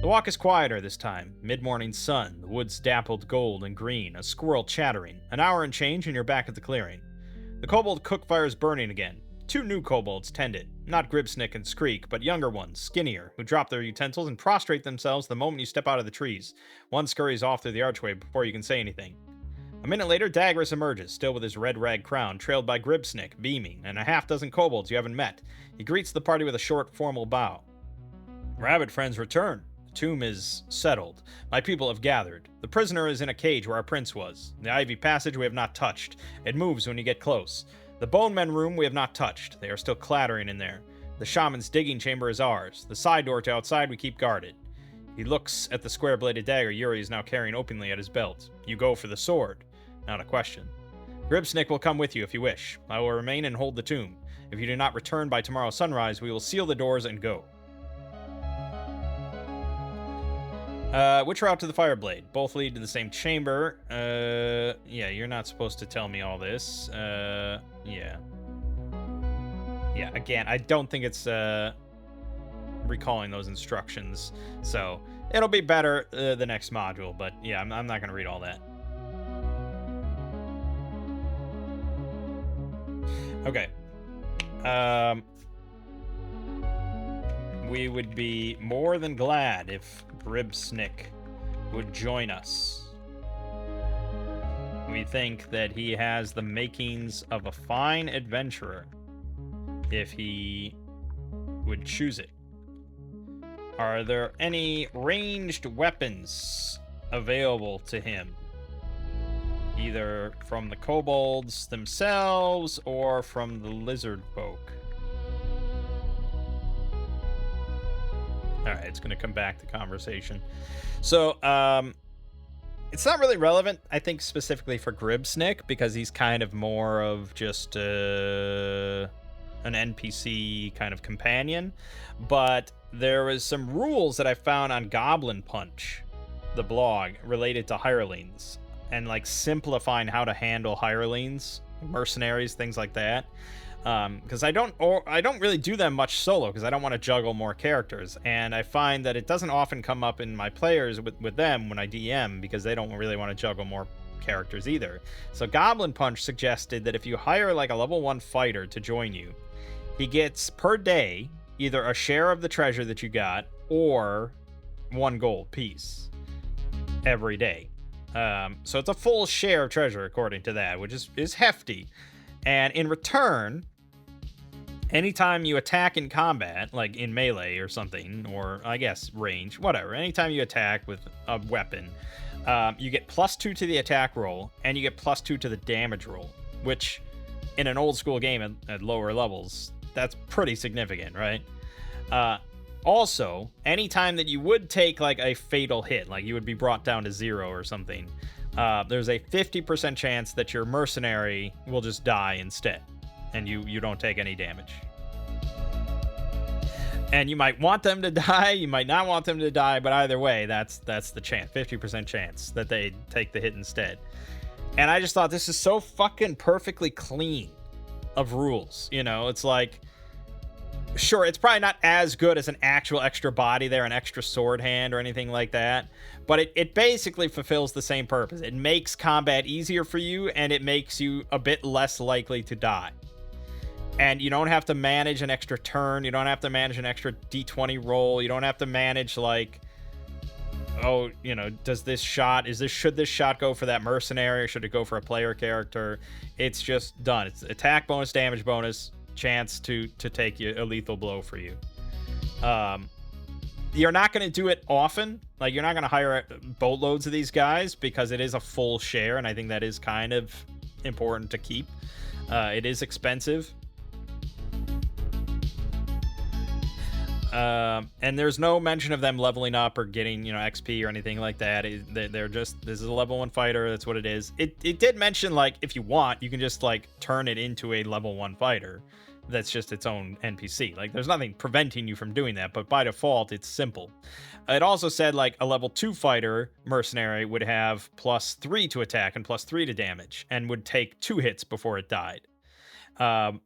The walk is quieter this time. Mid-morning sun, the woods dappled gold and green, a squirrel chattering. An hour and change and you're back at the clearing. The kobold cook fire is burning again. 2 new kobolds tend it. Not Gribsnick and Skreek, but younger ones, skinnier, who drop their utensils and prostrate themselves the moment you step out of the trees. One scurries off through the archway before you can say anything. A minute later, Dagras emerges, still with his red rag crown, trailed by Gribsnick, beaming, and a half-dozen kobolds you haven't met. He greets the party with a short, formal bow. Rabbit friends return. The tomb is settled. My people have gathered. The prisoner is in a cage where our prince was. The ivy passage we have not touched. It moves when you get close. The bone men room we have not touched. They are still clattering in there. The shaman's digging chamber is ours. The side door to outside we keep guarded. He looks at the square-bladed dagger Yuri is now carrying openly at his belt. You go for the sword. Not a question. Gribsnick will come with you if you wish. I will remain and hold the tomb. If you do not return by tomorrow sunrise, we will seal the doors and go. Which route to the Fireblade? Both lead to the same chamber. Yeah, you're not supposed to tell me all this. Yeah. Yeah, again, I don't think it's, recalling those instructions. So, it'll be better, the next module, but yeah, I'm not gonna read all that. Okay. We would be more than glad if Gribsnick would join us. We think that he has the makings of a fine adventurer if he would choose it. Are there any ranged weapons available to him? Either from the kobolds themselves or from the lizard folk. All right, it's going to come back to conversation. So, it's not really relevant, I think, specifically for Gribsnick, because he's kind of more of just an NPC kind of companion. But there was some rules that I found on Goblin Punch, the blog, related to hirelings, and like simplifying how to handle hirelings, mercenaries, things like that. Because I don't really do them much solo, because I don't want to juggle more characters, and I find that it doesn't often come up in my players with them when I DM, because they don't really want to juggle more characters either. So Goblin Punch suggested that if you hire like a level 1 fighter to join you, he gets per day either a share of the treasure that you got or 1 gold piece every day. So it's a full share of treasure according to that, which is hefty. And in return, anytime you attack in combat, like in melee or something, or I guess range, whatever, anytime you attack with a weapon, you get +2 to the attack roll, and you get +2 to the damage roll, which in an old school game at lower levels, that's pretty significant, right? Also, anytime that you would take like a fatal hit, like you would be brought down to 0 or something, there's a 50% chance that your mercenary will just die instead, and you don't take any damage. And you might want them to die, you might not want them to die, but either way, that's the chance, 50% chance that they take the hit instead. And I just thought, this is so fucking perfectly clean of rules, you know? It's like, sure, it's probably not as good as an actual extra body there, an extra sword hand or anything like that, but it basically fulfills the same purpose. It makes combat easier for you, and it makes you a bit less likely to die. And you don't have to manage an extra turn, you don't have to manage an extra d20 roll, you don't have to manage like, oh, you know, should this shot go for that mercenary, or should it go for a player character? It's just done. It's attack bonus, damage bonus, chance to take a lethal blow for you. You're not going to do it often. Like, you're not going to hire boatloads of these guys, because it is a full share, and I think that is kind of important to keep. It is expensive. And there's no mention of them leveling up or getting, you know, XP or anything like that. They're just, this is a level 1 fighter, that's what it is. It did mention, like, if you want, you can just like turn it into a level 1 fighter that's just its own NPC. Like, there's nothing preventing you from doing that, but by default it's simple. It also said like a level 2 fighter mercenary would have +3 to attack and +3 to damage, and would take 2 hits before it died.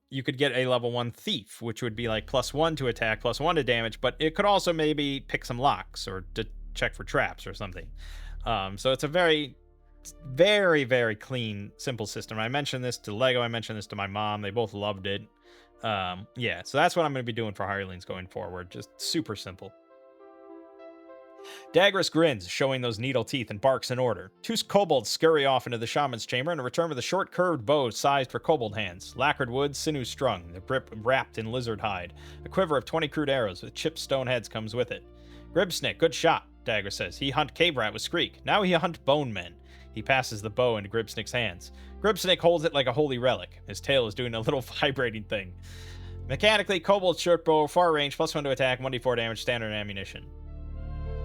You could get a level 1 thief, which would be like +1 to attack, +1 to damage, but it could also maybe pick some locks or to check for traps or something. So it's a very, very, very clean, simple system. I mentioned this to Lego, I mentioned this to my mom, they both loved it. Yeah, so that's what I'm going to be doing for hirelings going forward. Just super simple. Dagras grins, showing those needle teeth, and barks in order. 2 kobolds scurry off into the shaman's chamber and return with a short curved bow sized for kobold hands. Lacquered wood, sinew strung, the grip wrapped in lizard hide. A quiver of 20 crude arrows with chipped stone heads comes with it. Gribsnick, good shot, Dagras says. He hunt cave rat with Skreek. Now he hunt bone men. He passes the bow into Gribsnick's hands. Gribsnick holds it like a holy relic. His tail is doing a little vibrating thing. Mechanically, kobold short bow, far range, +1 to attack, 1d4 damage, standard ammunition.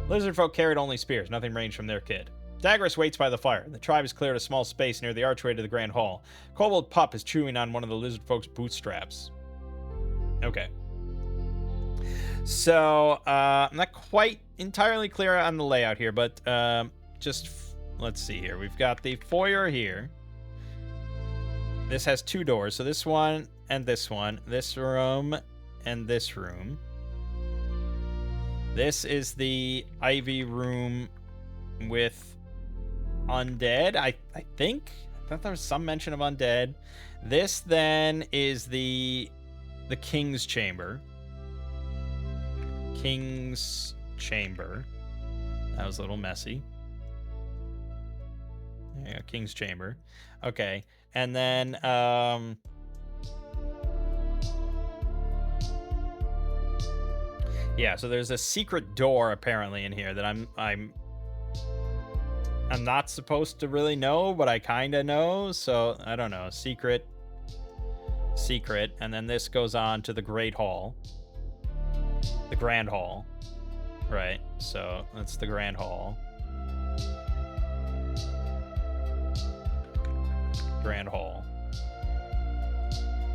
Lizard folk carried only spears, nothing ranged from their kid. Dagras waits by the fire. The tribe has cleared a small space near the archway to the grand hall. Kobold Pup is chewing on one of the lizard folk's bootstraps. Okay. So, I'm not quite entirely clear on the layout here, but let's see here. We've got the foyer here. This has 2 doors, so this one and this one. This room and this room. This is the Ivy room with undead, I think. I thought there was some mention of undead. This then is the King's Chamber. King's Chamber. That was a little messy. Yeah, King's Chamber. Okay. And then yeah, so there's a secret door apparently in here that I'm not supposed to really know, but I kind of know, so I don't know. Secret, and then this goes on to the Great Hall, the Grand Hall, Right. So that's the Grand Hall. Grand Hall.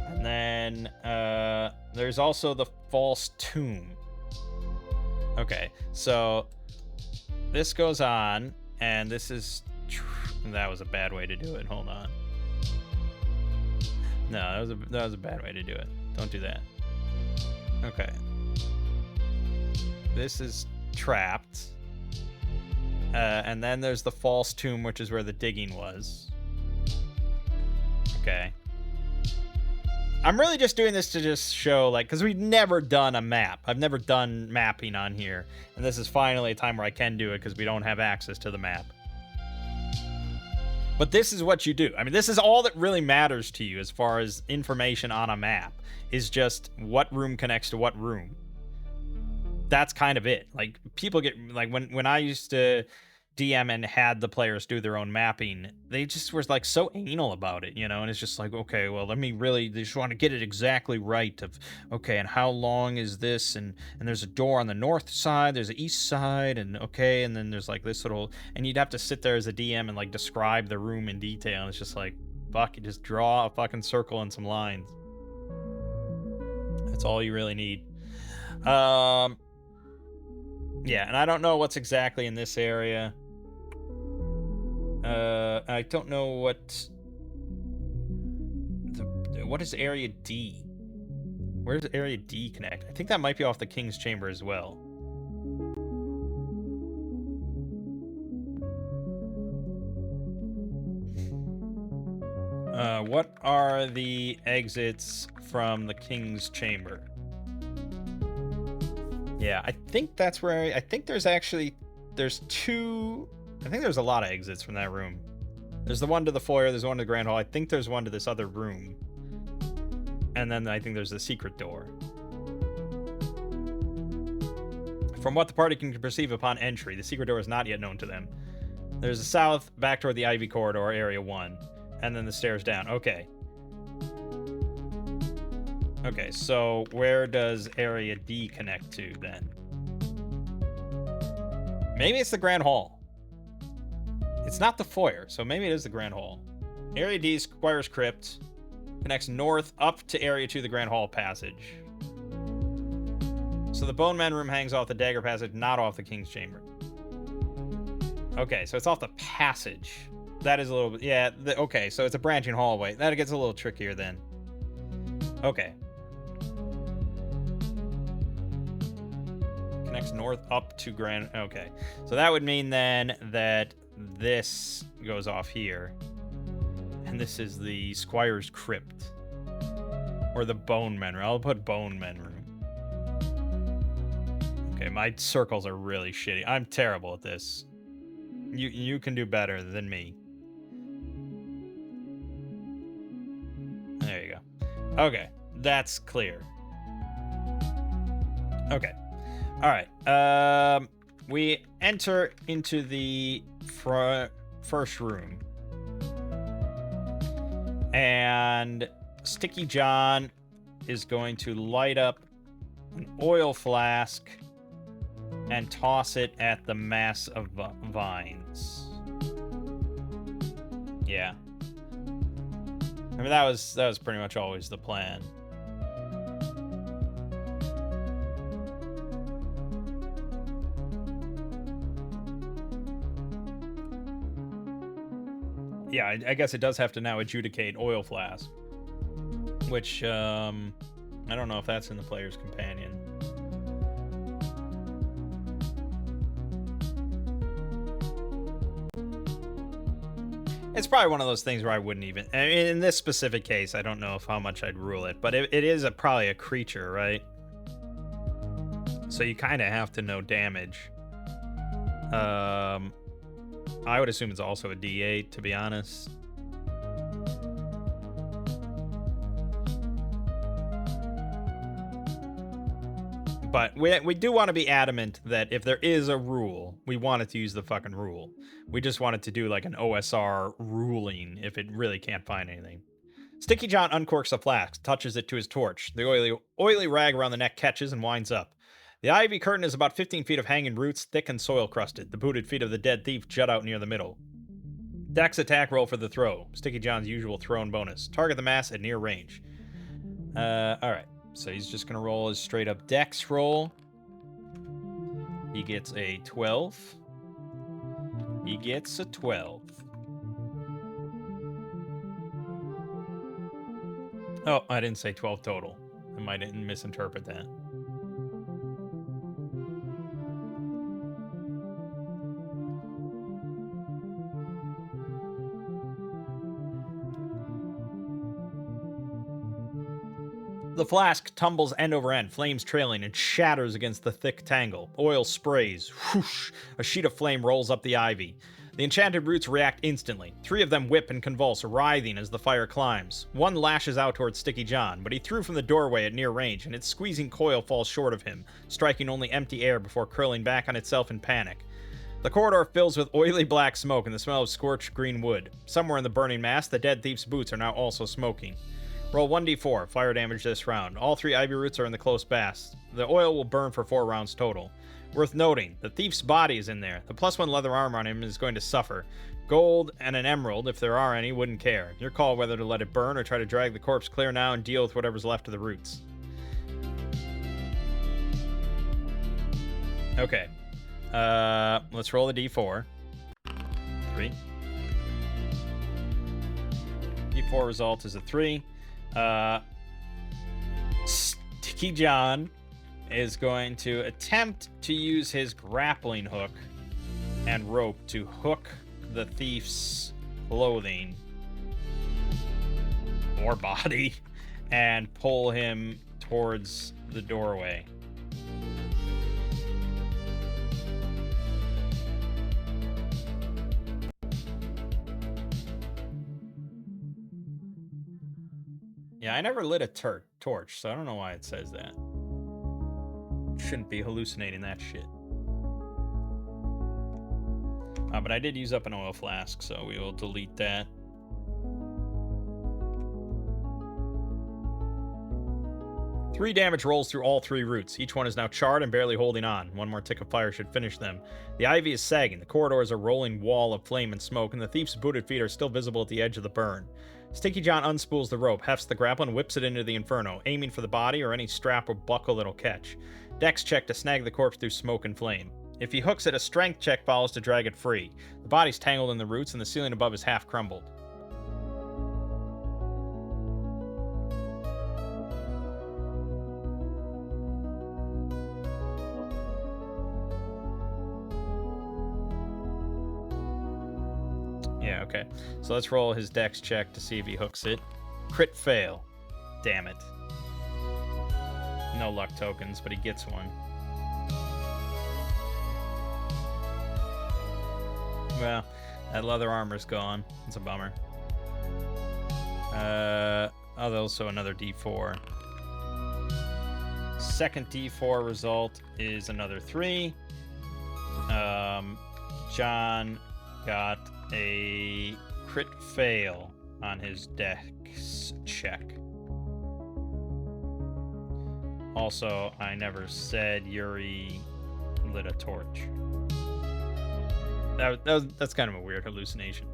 And then there's also the false tomb. Okay, so this goes on, and this is... That was a bad way to do it. Hold on. No, that was a bad way to do it. Don't do that. Okay. This is trapped. And then there's the false tomb, which is where the digging was. Okay. I'm really just doing this to just show, like, because we've never done a map. I've never done mapping on here. And this is finally a time where I can do it because we don't have access to the map. But this is what you do. I mean, this is all that really matters to you as far as information on a map, is just what room connects to what room. That's kind of it. Like, people get, like, when I used to DM and had the players do their own mapping, they just were like so anal about it, you know, and it's just like, okay, well, let me really, they just want to get it exactly right of, okay, and how long is this, and there's a door on the north side, there's an east side, and okay, and then there's like this little, and you'd have to sit there as a DM and like describe the room in detail, and it's just like, fuck, you just draw a fucking circle and some lines. That's all you really need. Yeah, and I don't know what's exactly in this area. I don't know what is area D? Where does area D connect? I think that might be off the King's Chamber as well. What are the exits from the King's Chamber? Yeah, I think that's where I think there's two. I think there's a lot of exits from that room. There's the one to the foyer, there's one to the Grand Hall. I think there's one to this other room. And then I think there's the secret door. From what the party can perceive upon entry, the secret door is not yet known to them. There's the south, back toward the Ivy Corridor, Area 1. And then the stairs down. Okay. Okay, so where does Area D connect to, then? Maybe it's the Grand Hall. It's not the foyer, so maybe it is the Grand Hall. Area D, Squire's Crypt, connects north up to Area 2, the Grand Hall Passage. So the Bone Man Room hangs off the Dagger Passage, not off the King's Chamber. Okay, so it's off the passage. That is a little bit... Yeah, okay, so it's a branching hallway. That gets a little trickier then. Okay. Connects north up to Grand... Okay. So that would mean then that this goes off here. And this is the Squire's Crypt. Or the Bone Men Room. I'll put Bone Men Room. Okay, my circles are really shitty. I'm terrible at this. You can do better than me. There you go. Okay, that's clear. Okay. All right. We enter into the first room. And Sticky John is going to light up an oil flask and toss it at the mass of vines. Yeah. I mean, that was pretty much always the plan. Yeah, I guess it does have to now adjudicate oil flask, which I don't know if that's in the player's companion. It's probably one of those things where I wouldn't even... I mean, in this specific case, I don't know how much I'd rule it, but it is probably a creature, right? So you kind of have to know damage. I would assume it's also a D8, to be honest. But we do want to be adamant that if there is a rule, we want it to use the fucking rule. We just want it to do like an OSR ruling if it really can't find anything. Sticky John uncorks a flask, touches it to his torch. The oily rag around the neck catches and winds up. The ivy curtain is about 15 feet of hanging roots, thick and soil crusted. The booted feet of the dead thief jut out near the middle. Dex attack roll for the throw. Sticky John's usual thrown bonus. Target the mass at near range. Alright. So he's just going to roll his straight up Dex roll. He gets a 12. He gets a 12. Oh, I didn't say 12 total. I might misinterpret that. The flask tumbles end over end, flames trailing, and shatters against the thick tangle. Oil sprays. Whoosh! A sheet of flame rolls up the ivy. The enchanted roots react instantly. 3 of them whip and convulse, writhing as the fire climbs. One lashes out towards Sticky John, but he threw from the doorway at near range, and its squeezing coil falls short of him, striking only empty air before curling back on itself in panic. The corridor fills with oily black smoke and the smell of scorched green wood. Somewhere in the burning mass, the dead thief's boots are now also smoking. Roll 1d4, fire damage this round. All 3 ivy roots are in the close blast. The oil will burn for 4 rounds total. Worth noting, the thief's body is in there. The +1 leather armor on him is going to suffer. Gold and an emerald, if there are any, wouldn't care. Your call whether to let it burn or try to drag the corpse clear now and deal with whatever's left of the roots. Okay. Let's roll the d4. 3. D4 result is a 3. Sticky John is going to attempt to use his grappling hook and rope to hook the thief's clothing or body and pull him towards the doorway. Yeah, I never lit a torch, so I don't know why it says that. Shouldn't be hallucinating that shit. But I did use up an oil flask, so we will delete that. Three damage rolls through all 3 roots. Each one is now charred and barely holding on. One more tick of fire should finish them. The ivy is sagging. The corridor is a rolling wall of flame and smoke, and the thief's booted feet are still visible at the edge of the burn. Sticky John unspools the rope, hefts the grapple, and whips it into the inferno, aiming for the body or any strap or buckle it'll catch. Dex check to snag the corpse through smoke and flame. If he hooks it, a strength check follows to drag it free. The body's tangled in the roots, and the ceiling above is half crumbled. Yeah, okay. So let's roll his dex check to see if he hooks it. Crit fail. Damn it. No luck tokens, but he gets one. Well, that leather armor's gone. It's a bummer. Also another d4. Second d4 result is another 3. John got a crit fail on his dex check. Also, I never said Yuri lit a torch. That's kind of a weird hallucination.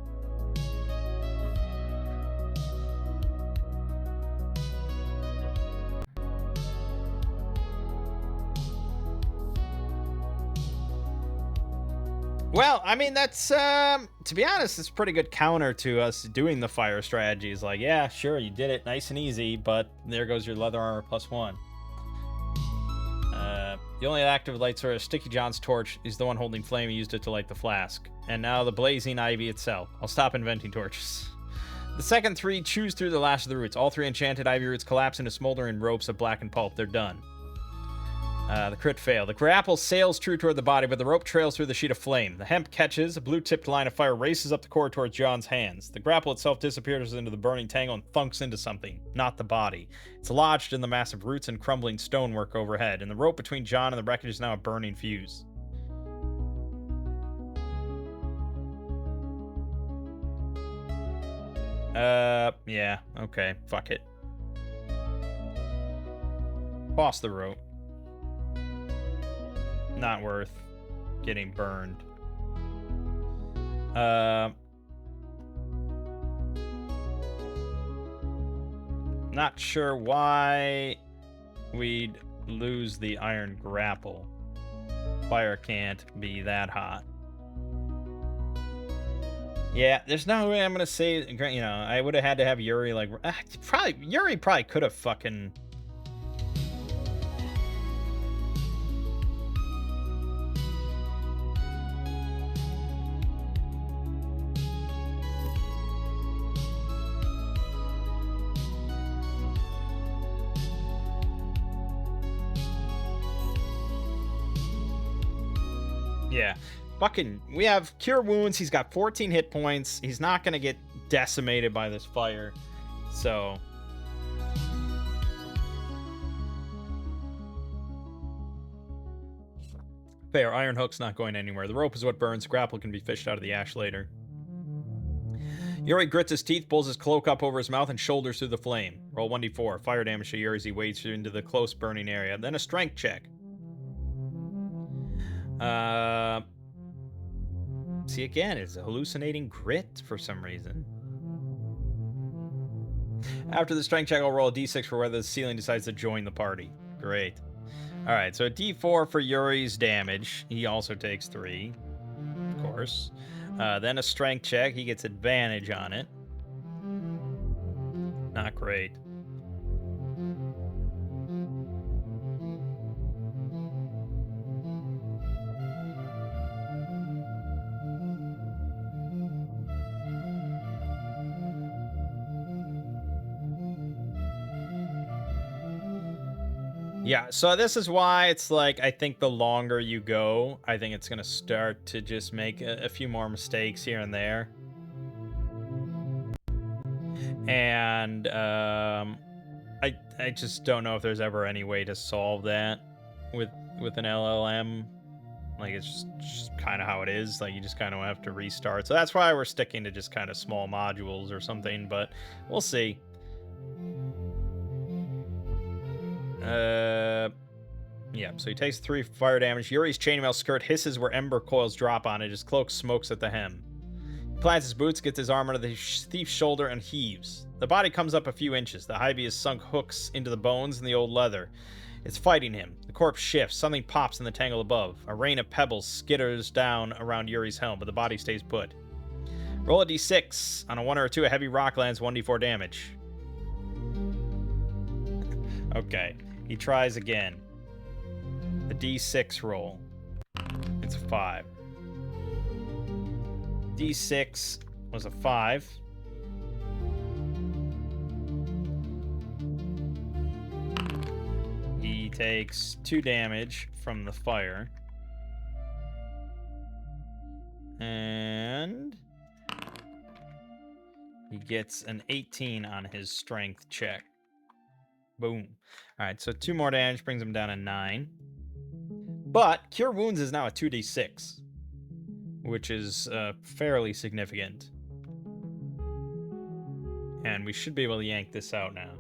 Well, I mean, that's, to be honest, it's a pretty good counter to us doing the fire strategies. Like, yeah, sure, you did it nice and easy, but there goes your leather armor +1. The only active light source, Sticky John's torch, is the one holding flame. He used it to light the flask. And now the blazing ivy itself. I'll stop inventing torches. The second 3 chews through the last of the roots. All 3 enchanted ivy roots collapse into smoldering ropes of blackened pulp. They're done. The crit fail. The grapple sails true toward the body, but the rope trails through the sheet of flame. The hemp catches. A blue-tipped line of fire races up the cord towards John's hands. The grapple itself disappears into the burning tangle and thunks into something, not the body. It's lodged in the massive roots and crumbling stonework overhead, and the rope between John and the wreckage is now a burning fuse. Yeah, okay, fuck it. Toss the rope. not worth getting burned. Not sure why we'd lose the iron grapple. Fire can't be that hot. Yeah, there's no way I'm gonna say, you know, I would have had to have Yuri, like, Yuri probably could have fucking. Yeah. Fucking, we have Cure Wounds. He's got 14 hit points. He's not going to get decimated by this fire. So. Fair. Iron Hook's not going anywhere. The rope is what burns. Grapple can be fished out of the ash later. Yuri grits his teeth, pulls his cloak up over his mouth, and shoulders through the flame. Roll 1d4. Fire damage to Yuri as he wades into the close burning area. Then a strength check. See, again, it's a hallucinating grit for some reason. After the strength check, I'll roll a d6 for whether the ceiling decides to join the party. Great. All right, so a d4 for Yuri's damage. He also takes 3, of course. Then a strength check. He gets advantage on it. Not great. Yeah, so this is why it's like, I think the longer you go, I think it's going to start to just make a few more mistakes here and there. And I just don't know if there's ever any way to solve that with an LLM. Like, it's just kind of how it is. Like, you just kind of have to restart. So that's why we're sticking to just kind of small modules or something, but we'll see. Yeah, so he takes 3 fire damage. Yuri's chainmail skirt hisses where ember coils drop on it. His cloak smokes at the hem. He plants his boots, gets his arm under the thief's shoulder, and heaves. The body comes up a few inches. The Ivy has sunk hooks into the bones and the old leather. It's fighting him. The corpse shifts. Something pops in the tangle above. A rain of pebbles skitters down around Yuri's helm, but the body stays put. Roll a d6. On a 1 or a 2, a heavy rock lands 1d4 damage. Okay. He tries again. The d6 roll. It's a 5. d6 was a 5. He takes 2 damage from the fire. And he gets an 18 on his strength check. Boom. All right, so 2 more damage brings him down to 9. But Cure Wounds is now a 2d6, which is fairly significant. And we should be able to yank this out now.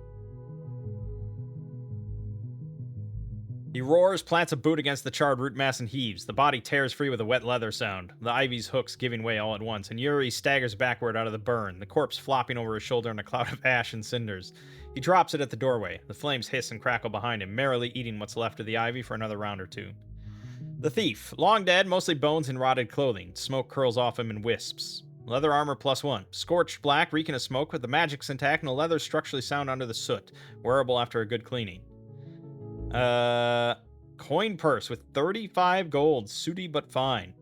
He roars, plants a boot against the charred root mass, and heaves. The body tears free with a wet leather sound, the ivy's hooks giving way all at once, and Yuri staggers backward out of the burn, the corpse flopping over his shoulder in a cloud of ash and cinders. He drops it at the doorway. The flames hiss and crackle behind him, merrily eating what's left of the ivy for another round or 2. The thief, long dead, mostly bones and rotted clothing. Smoke curls off him in wisps. Leather armor +1. Scorched black, reeking of smoke, but the magic's intact and the leather structurally sound under the soot. Wearable after a good cleaning. Coin purse with 35 gold. Sooty but fine.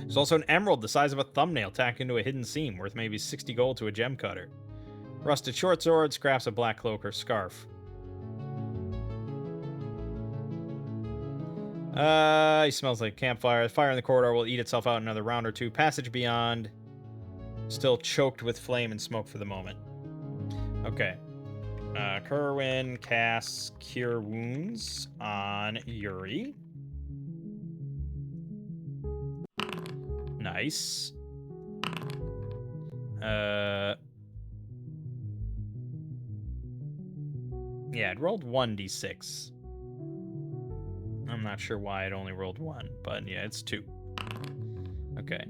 There's also an emerald the size of a thumbnail tacked into a hidden seam, worth maybe 60 gold to a gem cutter. Rusted short sword, scraps of black cloak or scarf. He smells like campfire. The fire in the corridor will eat itself out in another round or 2. Passage beyond. Still choked with flame and smoke for the moment. Okay. Kerwin casts Cure Wounds on Yuri. Nice. Yeah, it rolled 1d6. I'm not sure why it only rolled 1, but yeah, it's 2. Okay.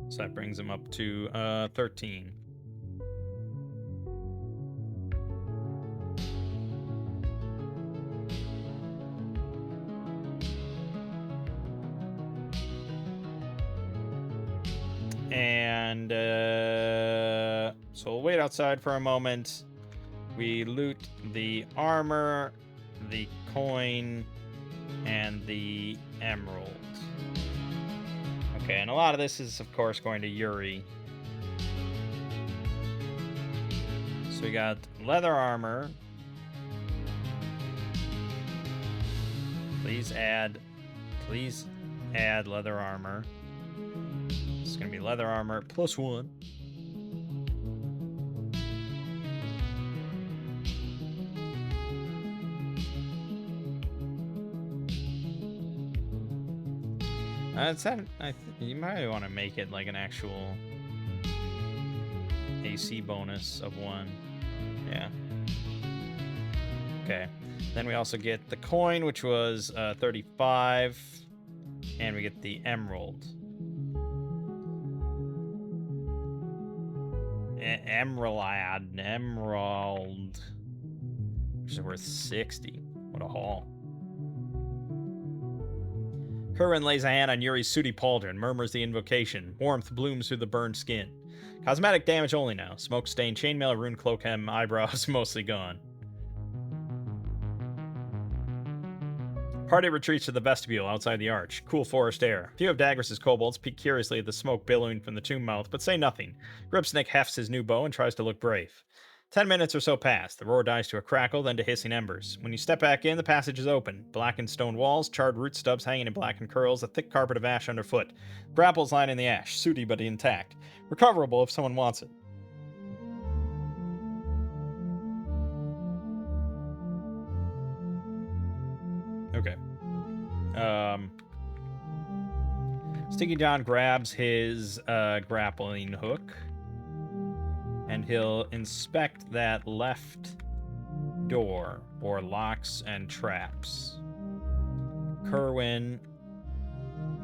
So that brings him up to 13. And so we'll wait outside for a moment. We loot the armor, the coin, and the emerald. Okay, and a lot of this is, of course, going to Yuri. So we got leather armor. Please add leather armor. It's going to be leather armor +1. You might want to make it like an actual AC bonus of 1. Yeah. Okay. Then we also get the coin, which was 35, and we get the emerald. Emerald, which is worth 60. What a haul. Kerwin lays a hand on Yuri's sooty pauldron, murmurs the invocation. Warmth blooms through the burned skin. Cosmetic damage only now. Smoke-stained chainmail, ruined cloak hem, eyebrows mostly gone. Party retreats to the vestibule outside the arch. Cool forest air. Few of Dagras' kobolds peek curiously at the smoke billowing from the tomb mouth, but say nothing. Gripsnick hefts his new bow and tries to look brave. 10 minutes or so pass. The roar dies to a crackle, then to hissing embers. When you step back in, the passage is open. Blackened stone walls, charred root stubs hanging in blackened curls, a thick carpet of ash underfoot. Grapples lying in the ash, sooty but intact. Recoverable if someone wants it. Okay. Sticky John grabs his grappling hook, and he'll inspect that left door for locks and traps. Kerwin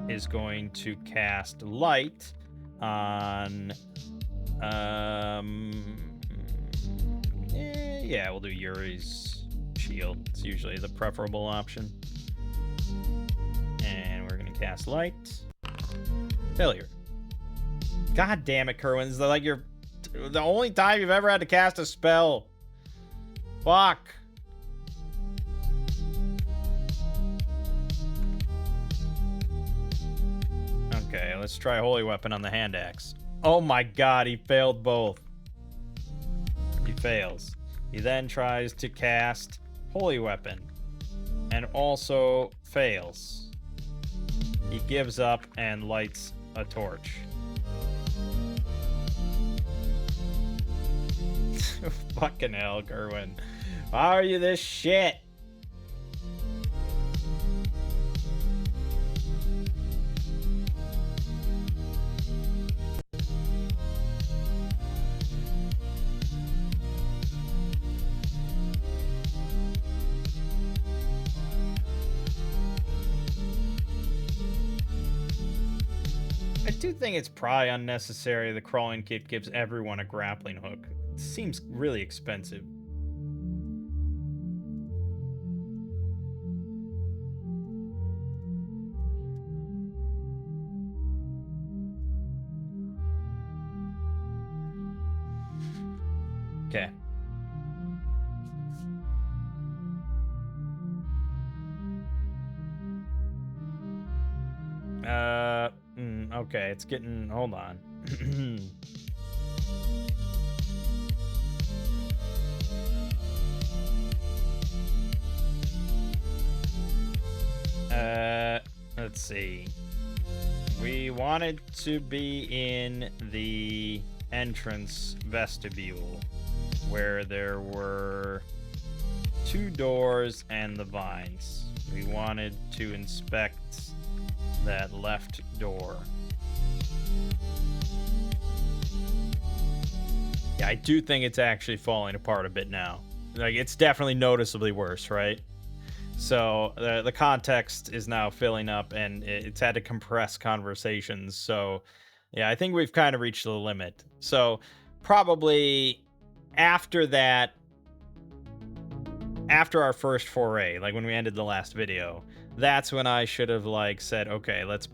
is going to cast light on yeah, we'll do Yuri's shield. It's usually the preferable option. And we're gonna cast light. Failure. God damn it, Kerwin. This is like the only time you've ever had to cast a spell. Fuck. Okay, let's try Holy Weapon on the hand axe. Oh my god, he failed both. He fails. He then tries to cast Holy Weapon and also fails. He gives up and lights a torch. Fucking hell, Kerwin. How are you this shit? I do think it's probably unnecessary. The crawling kit gives everyone a grappling hook. It seems really expensive. Okay. Okay, it's getting... Hold on. Let's see. We wanted to be in the entrance vestibule where there were 2 doors and the vines. We wanted to inspect that left door. Yeah, I do think it's actually falling apart a bit now. Like, it's definitely noticeably worse, right? So the context is now filling up, and it's had to compress conversations. So, yeah, I think we've kind of reached the limit. So, probably after that, after our first foray, like when we ended the last video, that's when I should have like said, okay, let's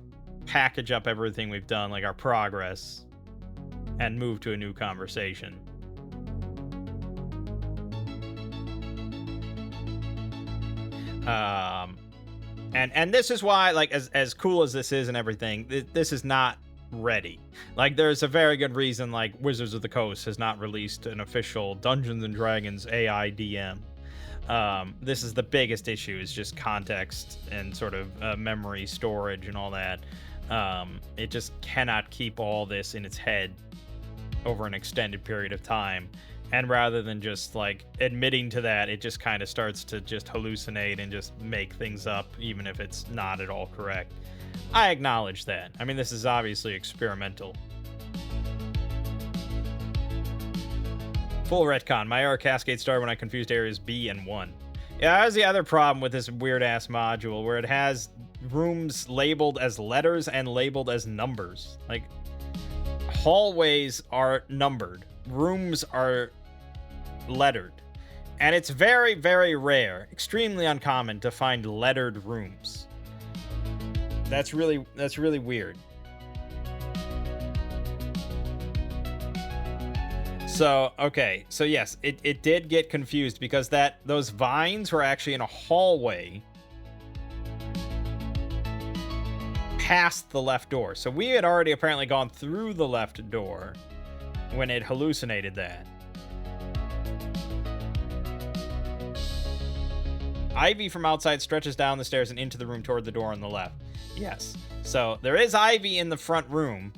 package up everything we've done, like our progress, and move to a new conversation. And this is why, like, as cool as this is and everything, this is not ready. Like, there's a very good reason, like, Wizards of the Coast has not released an official Dungeons and Dragons AI DM. This is the biggest issue, is just context and sort of memory storage and all that. It just cannot keep all this in its head over an extended period of time. And rather than just like admitting to that, it just kind of starts to just hallucinate and just make things up, even if it's not at all correct. I acknowledge that. I mean, this is obviously experimental. Full retcon. My error cascade started when I confused areas B and 1. Yeah, that was the other problem with this weird-ass module, where it has rooms labeled as letters and labeled as numbers. Like, hallways are numbered. Rooms are lettered. And it's very, very rare, extremely uncommon to find lettered rooms. That's really weird. So, okay. So yes, it did get confused because those vines were actually in a hallway past the left door. So we had already apparently gone through the left door when it hallucinated that. Ivy from outside stretches down the stairs and into the room toward the door on the left. Yes. So there is ivy in the front room,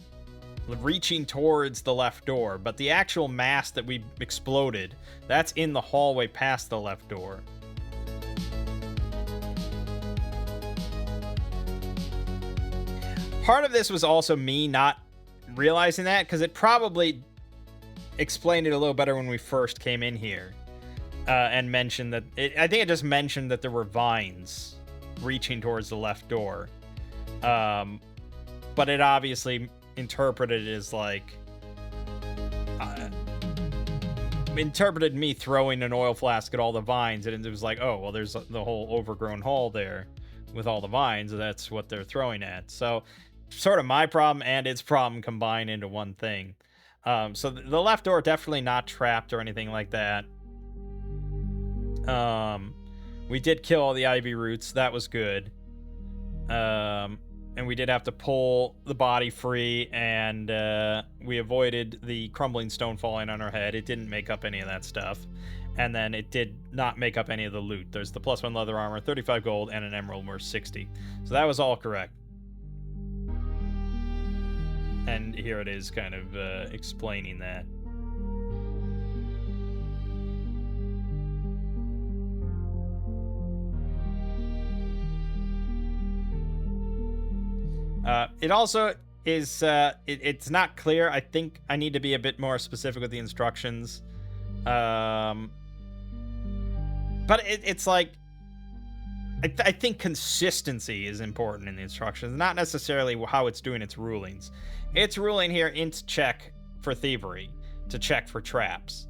reaching towards the left door, but the actual mass that we exploded, that's in the hallway past the left door. Part of this was also me not realizing that, because it probably explained it a little better when we first came in here. And mentioned that I think it just mentioned that there were vines reaching towards the left door, but it obviously interpreted it as like interpreted me throwing an oil flask at all the vines, and it was like, oh well, there's the whole overgrown hall there with all the vines, and that's what they're throwing at. So sort of my problem and its problem combined into one thing. So the left door definitely not trapped or anything like that. We did kill all the ivy roots. That was good. And we did have to pull the body free, and we avoided the crumbling stone falling on our head. It didn't make up any of that stuff. And then it did not make up any of the loot. There's the +1 leather armor, 35 gold, and an emerald worth 60. So that was all correct. And here it is kind of explaining that. It also is, it's not clear. I think I need to be a bit more specific with the instructions. But it's like, I think consistency is important in the instructions, not necessarily how it's doing its rulings. It's ruling here int check for thievery, to check for traps.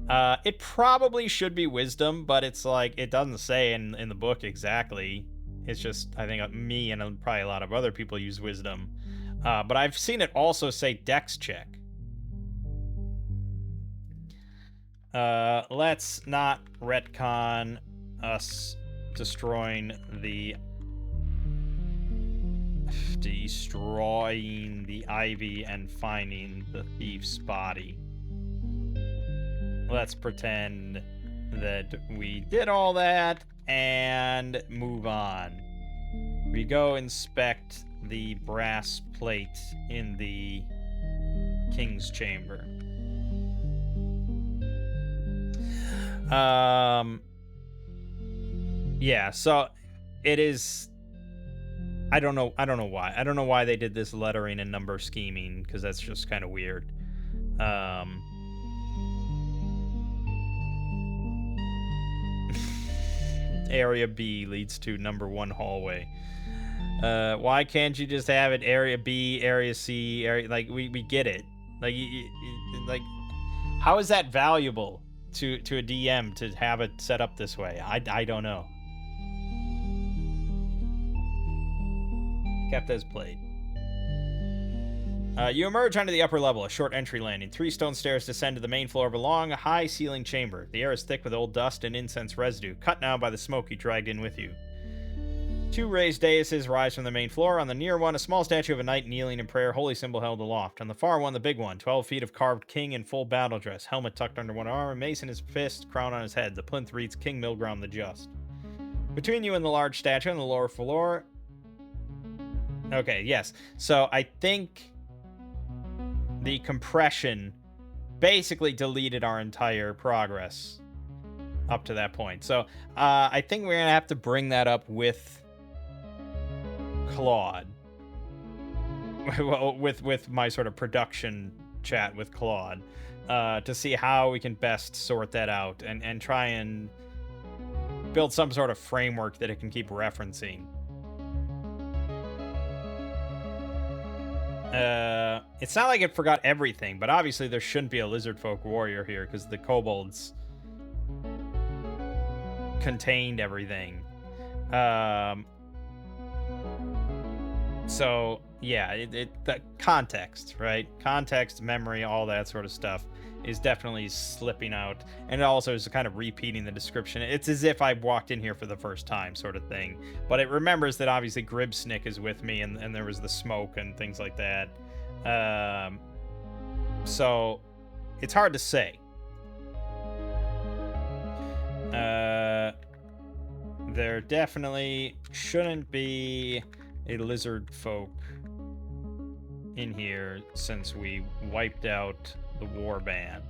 It probably should be wisdom, but it's like, it doesn't say in the book exactly. It's just, I think me and probably a lot of other people use wisdom. But I've seen it also say dex check. Let's not retcon us destroying the ivy and finding the thief's body. Let's pretend that we did all that and move on. We go inspect the brass plate in the King's Chamber. Yeah, so it is, I don't know why. I don't know why they did this lettering and number scheming, because that's just kind of weird. Area B leads to number 1 hallway. Why can't you just have it Area B, Area C, area, like, we get it. Like, like, how is that valuable to a DM to have it set up this way? I don't know. Kept as played. You emerge onto the upper level, a short entry landing. 3 stone stairs descend to the main floor of a long, high-ceiling chamber. The air is thick with old dust and incense residue, cut now by the smoke you dragged in with you. 2 raised daises rise from the main floor. On the near one, a small statue of a knight kneeling in prayer, holy symbol held aloft. On the far one, the big one, 12 feet of carved king in full battle dress, helmet tucked under one arm, a mace in his fist, crown on his head. The plinth reads King Milgram the Just. Between you and the large statue on the lower floor... Okay, yes. So I think the compression basically deleted our entire progress up to that point. So I think we're going to have to bring that up with Claude. with my sort of production chat with Claude to see how we can best sort that out and try and build some sort of framework that it can keep referencing. It's not like it forgot everything, but obviously there shouldn't be a lizard folk warrior here because the kobolds contained everything. So yeah, the context, right? Context, memory, all that sort of stuff is definitely slipping out, and it also is kind of repeating the description. It's as if I walked in here for the first time, sort of thing. But it remembers that obviously Gribsnick is with me, and there was the smoke and things like that. So it's hard to say. There definitely shouldn't be a lizard folk in here since we wiped out the war band.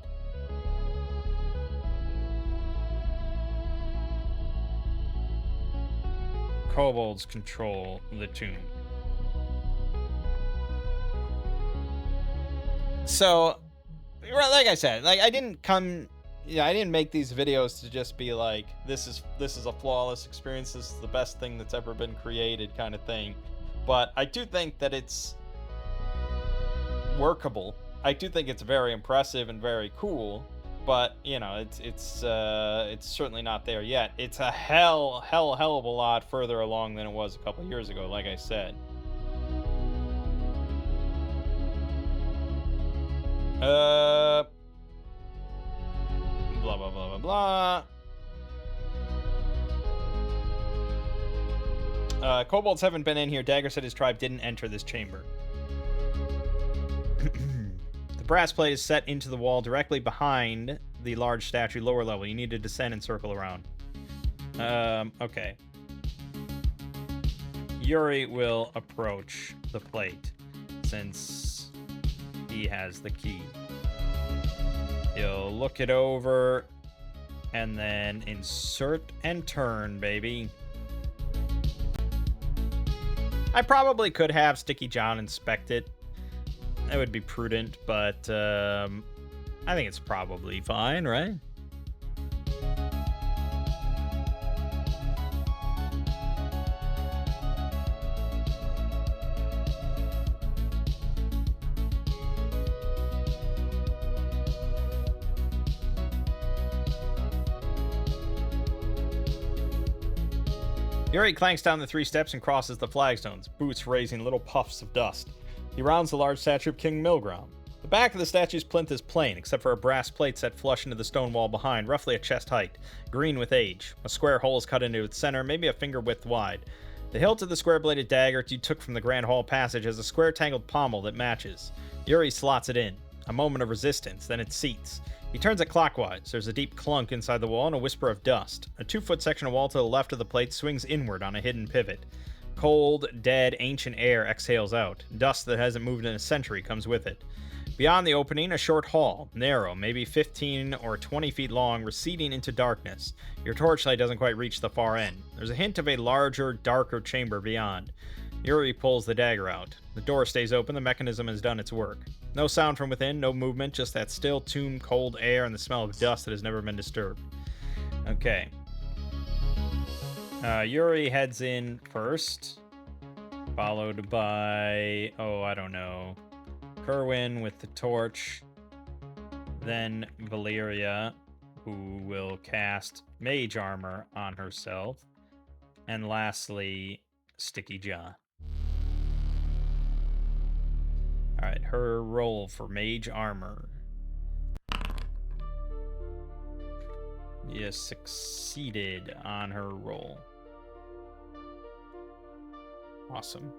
Kobolds control the tomb. So, like I said, like I didn't make these videos to just be like, this is a flawless experience, this is the best thing that's ever been created kind of thing. But I do think that it's workable. I do think it's very impressive and very cool, but you know, it's certainly not there yet. It's a hell of a lot further along than it was a couple years ago, like I said. Blah blah blah blah blah. Kobolds haven't been in here. Dagger said his tribe didn't enter this chamber. The brass plate is set into the wall directly behind the large statue lower level. You need to descend and circle around. Okay. Yuri will approach the plate since he has the key. He'll look it over and then insert and turn, baby. I probably could have Sticky John inspect it. That would be prudent, but I think it's probably fine, right? Yuri clanks down the 3 steps and crosses the flagstones, boots raising little puffs of dust. He rounds the large statue of King Milgram. The back of the statue's plinth is plain, except for a brass plate set flush into the stone wall behind, roughly a chest height, green with age. A square hole is cut into its center, maybe a finger width wide. The hilt of the square-bladed dagger you took from the Grand Hall passage has a square tangled pommel that matches. Yuri slots it in. A moment of resistance, then it seats. He turns it clockwise. There's a deep clunk inside the wall and a whisper of dust. A 2-foot section of wall to the left of the plate swings inward on a hidden pivot. Cold, dead, ancient air exhales out. Dust that hasn't moved in a century comes with it. Beyond the opening, a short hall, narrow, maybe 15 or 20 feet long, receding into darkness. Your torchlight doesn't quite reach the far end. There's a hint of a larger, darker chamber beyond. Yuri pulls the dagger out. The door stays open, the mechanism has done its work. No sound from within, no movement, just that still tomb cold air and the smell of dust that has never been disturbed. Okay. Yuri heads in first, followed by, oh, I don't know, Kerwin with the torch, then Valeria, who will cast Mage Armor on herself, and lastly, Sticky John. All right, her roll for Mage Armor. Yes, succeeded on her roll. Awesome.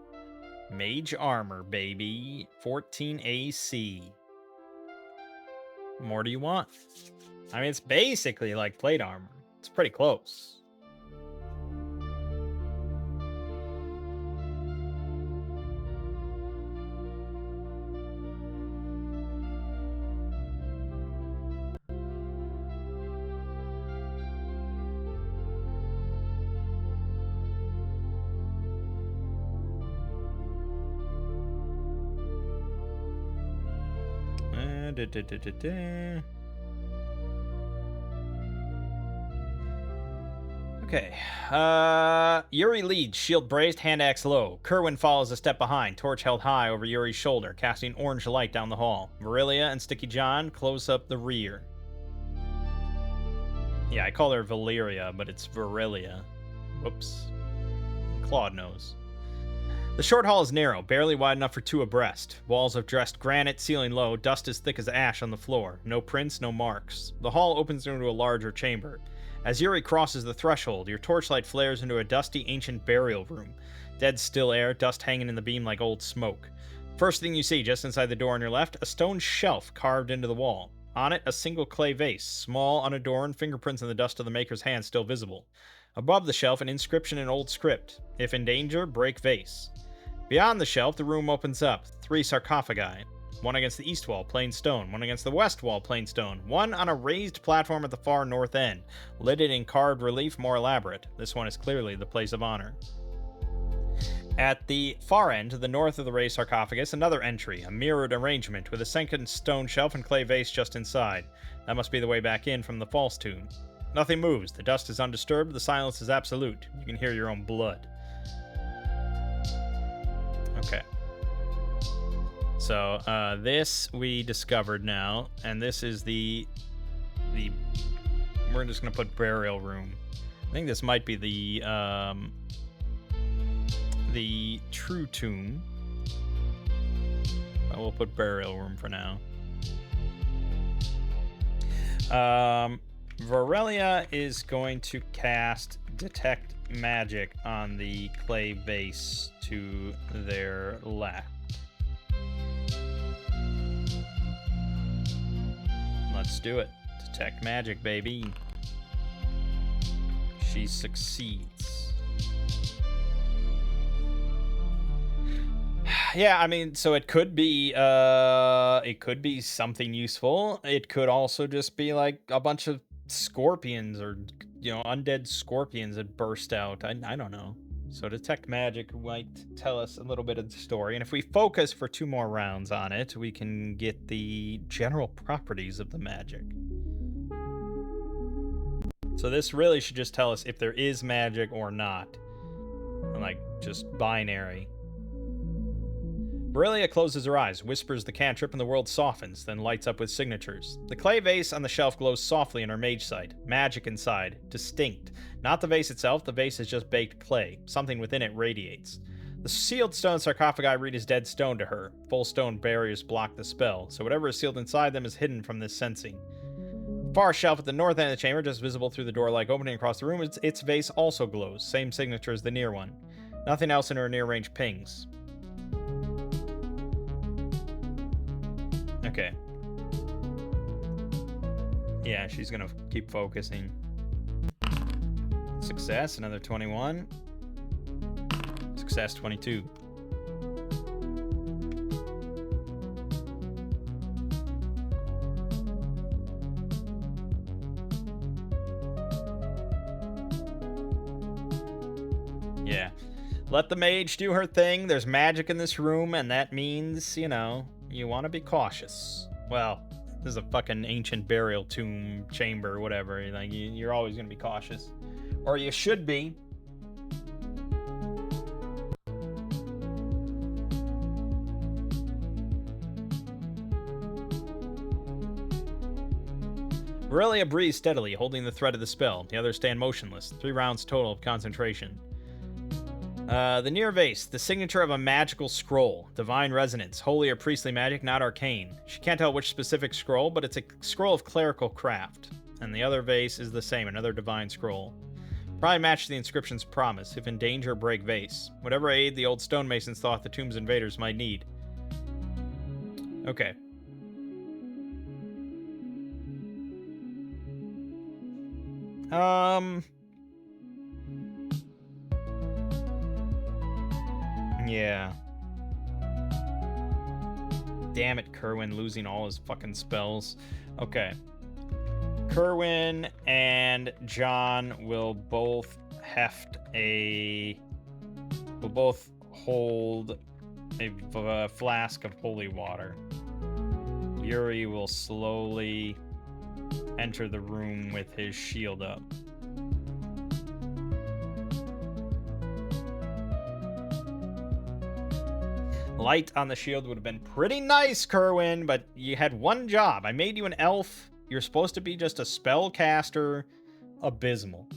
Mage Armor, baby. 14 AC. More do you want? I mean, it's basically like plate armor. It's pretty close. Okay. Yuri leads, shield braced, hand axe low. Kerwin follows a step behind, torch held high over Yuri's shoulder, casting orange light down the hall. Virilia and Sticky John close up the rear. Yeah, I call her Valeria, but it's Virilia. Whoops. Claude knows. The short hall is narrow, barely wide enough for two abreast. Walls of dressed granite, ceiling low, dust as thick as ash on the floor. No prints, no marks. The hall opens into a larger chamber. As Yuri crosses the threshold, your torchlight flares into a dusty, ancient burial room. Dead still air, dust hanging in the beam like old smoke. First thing you see, just inside the door on your left, a stone shelf carved into the wall. On it, a single clay vase, small, unadorned, fingerprints in the dust of the maker's hand still visible. Above the shelf, an inscription in old script. If in danger, break vase. Beyond the shelf, the room opens up. 3 sarcophagi. One against the east wall, plain stone. One against the west wall, plain stone. One on a raised platform at the far north end, lidded in carved relief, more elaborate. This one is clearly the place of honor. At the far end, to the north of the raised sarcophagus, another entry, a mirrored arrangement, with a second stone shelf and clay vase just inside. That must be the way back in from the false tomb. Nothing moves. The dust is undisturbed. The silence is absolute. You can hear your own blood. Okay. So, this we discovered now, and this is the we're just gonna put burial room. I think this might be the true tomb. We'll put burial room for now. Varelia is going to cast Detect Magic on the clay vase to their left. Let's do it. Detect Magic, baby. She succeeds. Yeah, I mean, so it could be something useful. It could also just be like a bunch of scorpions or, you know, undead scorpions that burst out. I don't know. So Detect Magic might tell us a little bit of the story, and if we focus for 2 more rounds on it, we can get the general properties of the magic. So this really should just tell us if there is magic or not. Like, just binary. Varelia closes her eyes, whispers the cantrip, and the world softens, then lights up with signatures. The clay vase on the shelf glows softly in her mage sight. Magic inside. Distinct. Not the vase itself, the vase is just baked clay. Something within it radiates. The sealed stone sarcophagi read as dead stone to her. Full stone barriers block the spell, so whatever is sealed inside them is hidden from this sensing. Far shelf at the north end of the chamber, just visible through the door-like opening across the room, its vase also glows. Same signature as the near one. Nothing else in her near-range pings. Okay. Yeah, she's gonna keep focusing. Success, another 21. Success, 22. Yeah. Let the mage do her thing. There's magic in this room, and that means, you know, you want to be cautious. Well, this is a fucking ancient burial tomb chamber, whatever. Like, you're always going to be cautious. Or you should be. Aurelia breathes steadily, holding the thread of the spell. The others stand motionless. 3 rounds total of concentration. The near vase, the signature of a magical scroll. Divine resonance. Holy or priestly magic, not arcane. She can't tell which specific scroll, but it's a scroll of clerical craft. And the other vase is the same, another divine scroll. Probably match the inscription's promise. If in danger, break vase. Whatever aid the old stonemasons thought the tomb's invaders might need. Okay. Yeah. Damn it, Kerwin losing all his fucking spells. Okay. Kerwin and John will both will both hold a flask of holy water. Yuri will slowly enter the room with his shield up. Light on the shield would have been pretty nice, Kerwin, but you had one job. I made you an elf. You're supposed to be just a spellcaster. Abysmal.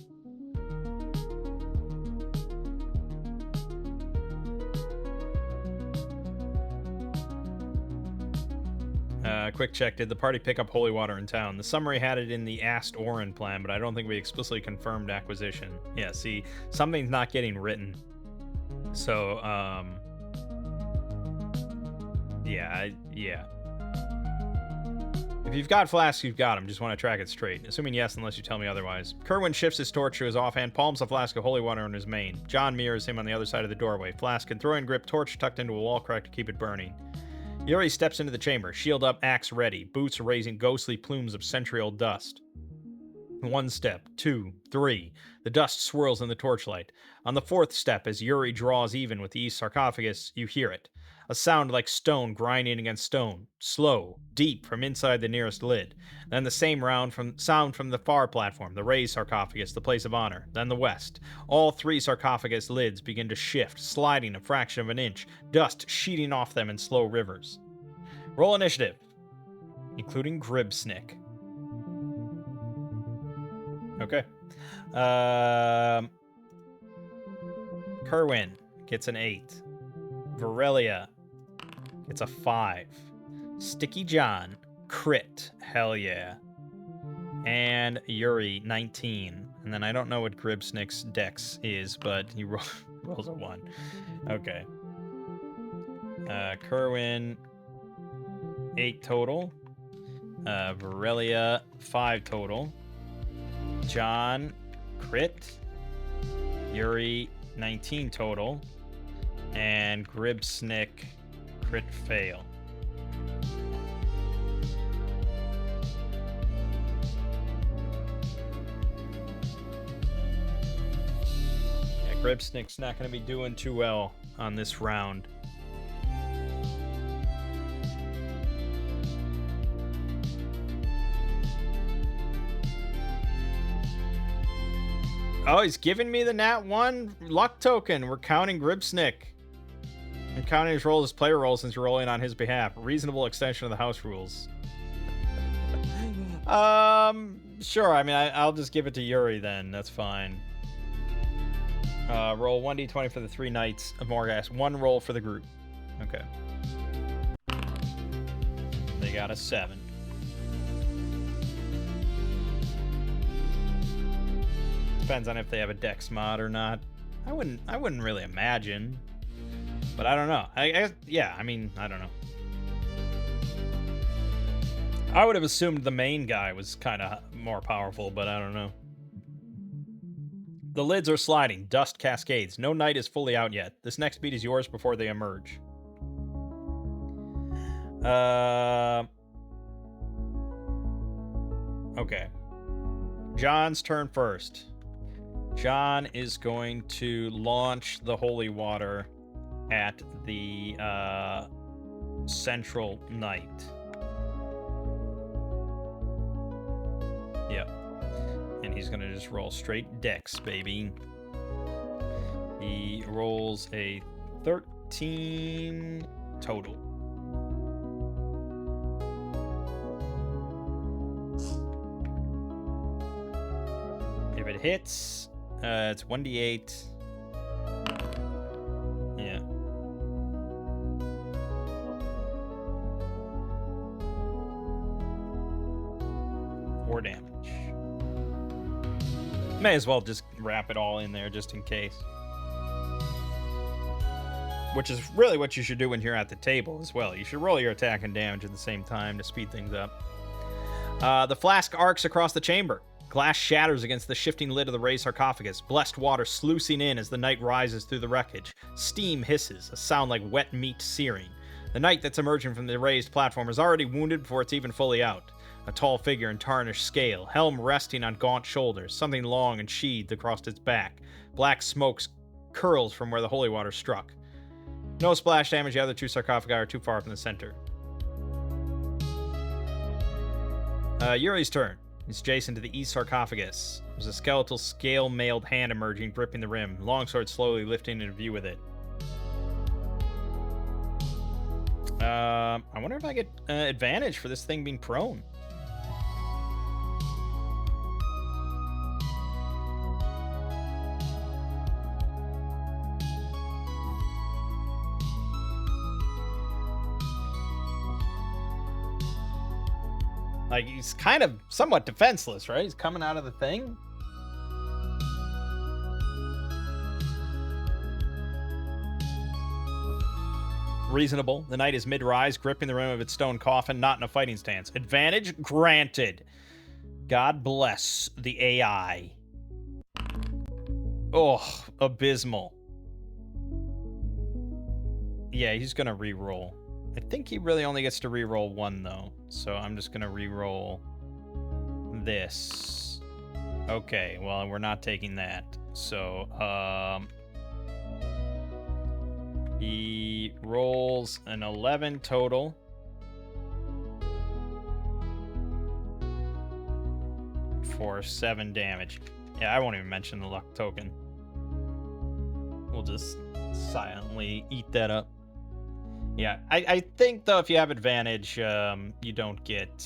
Quick check. Did the party pick up holy water in town? The summary had it in the Asked Orin plan, but I don't think we explicitly confirmed acquisition. Yeah, see, something's not getting written. So, yeah. If you've got flasks, you've got them. Just want to track it straight. Assuming yes, unless you tell me otherwise. Kerwin shifts his torch to his offhand, palms a flask of holy water in his mane. John mirrors him on the other side of the doorway. Flask and throwing grip, torch tucked into a wall crack to keep it burning. Yuri steps into the chamber, shield up, axe ready, boots raising ghostly plumes of century-old dust. 1 step, 2, 3. The dust swirls in the torchlight. On the 4th step, as Yuri draws even with the east sarcophagus, you hear it. A sound like stone grinding against stone. Slow, deep from inside the nearest lid. Then the same sound from the far platform, the raised sarcophagus, the place of honor. Then the west. All 3 sarcophagus lids begin to shift, sliding a fraction of an inch, dust sheeting off them in slow rivers. Roll initiative, including Gribsnick. Okay. Kerwin gets an 8. Varelia gets a 5. Sticky John, crit. Hell yeah. And Yuri, 19. And then I don't know what Gribsnick's dex is, but he rolls a 1. Okay. Kerwin, 8 total. Varelia, 5 total. John, crit. Yuri, 19 total. And Gribsnick, crit fail. Yeah, Gribsnick's not going to be doing too well on this round. Oh, he's giving me the nat 1 luck token. We're counting Gribsnick. I'm counting his role as player role since you're rolling on his behalf. Reasonable extension of the house rules. Sure. I mean, I'll just give it to Yuri then. That's fine. Roll 1d20 for the 3 knights of Morghast. 1 roll for the group. Okay. They got a 7. Depends on if they have a dex mod or not. I wouldn't really imagine. But I don't know. Yeah, I mean, I don't know. I would have assumed the main guy was kind of more powerful, but I don't know. The lids are sliding. Dust cascades. No night is fully out yet. This next beat is yours before they emerge. Okay. John's turn first. John is going to launch the holy water at the central knight. Yep. And he's gonna just roll straight dex, baby. He rolls a 13 total. hits. It's 1d8. Yeah. Four damage. May as well just wrap it all in there just in case. Which is really what you should do when you're at the table as well. You should roll your attack and damage at the same time to speed things up. The flask arcs across the chamber. Glass shatters against the shifting lid of the raised sarcophagus, blessed water sluicing in as the knight rises through the wreckage. Steam hisses, a sound like wet meat searing. The knight that's emerging from the raised platform is already wounded before it's even fully out. A tall figure in tarnished scale, helm resting on gaunt shoulders, something long and sheathed across its back. Black smoke curls from where the holy water struck. No splash damage, the other two sarcophagi are too far from the center. Yuri's turn. He's adjacent to the east sarcophagus. There's a skeletal scale-mailed hand emerging, gripping the rim, longsword slowly lifting into view with it. I wonder if I get advantage for this thing being prone. Like, he's kind of somewhat defenseless, right? He's coming out of the thing. Reasonable. The knight is mid-rise, gripping the rim of its stone coffin, not in a fighting stance. Advantage granted. God bless the AI. Oh, abysmal. Yeah, he's gonna re-roll. I think he really only gets to re-roll one, though. So I'm just gonna re-roll this. Okay, well, we're not taking that. So, he rolls an 11 total. For 7 damage. Yeah, I won't even mention the luck token. We'll just silently eat that up. Yeah, I think, though, if you have advantage, you don't get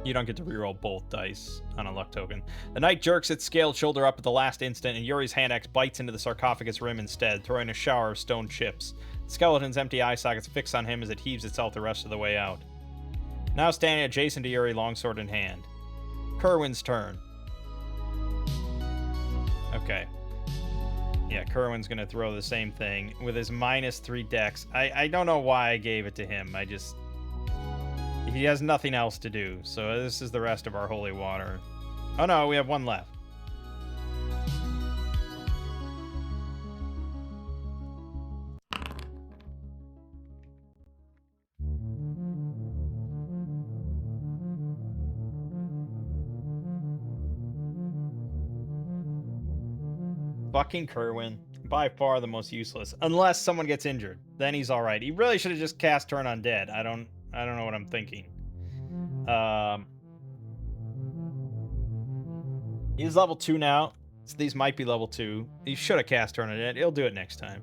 to reroll both dice on a luck token. The knight jerks its scaled shoulder up at the last instant, and Yuri's hand axe bites into the sarcophagus rim instead, throwing a shower of stone chips. The skeleton's empty eye sockets fix on him as it heaves itself the rest of the way out. Now standing adjacent to Yuri, longsword in hand. Kerwin's turn. Okay. Yeah, Kerwin's going to throw the same thing with his -3 dex. I don't know why I gave it to him. He has nothing else to do. So this is the rest of our holy water. Oh no, we have one left. Fucking Kerwin. By far the most useless. Unless someone gets injured. Then he's alright. He really should have just cast Turn Undead. I don't know what I'm thinking. He's level 2 now. So these might be level 2. He should have cast Turn Undead. He'll do it next time.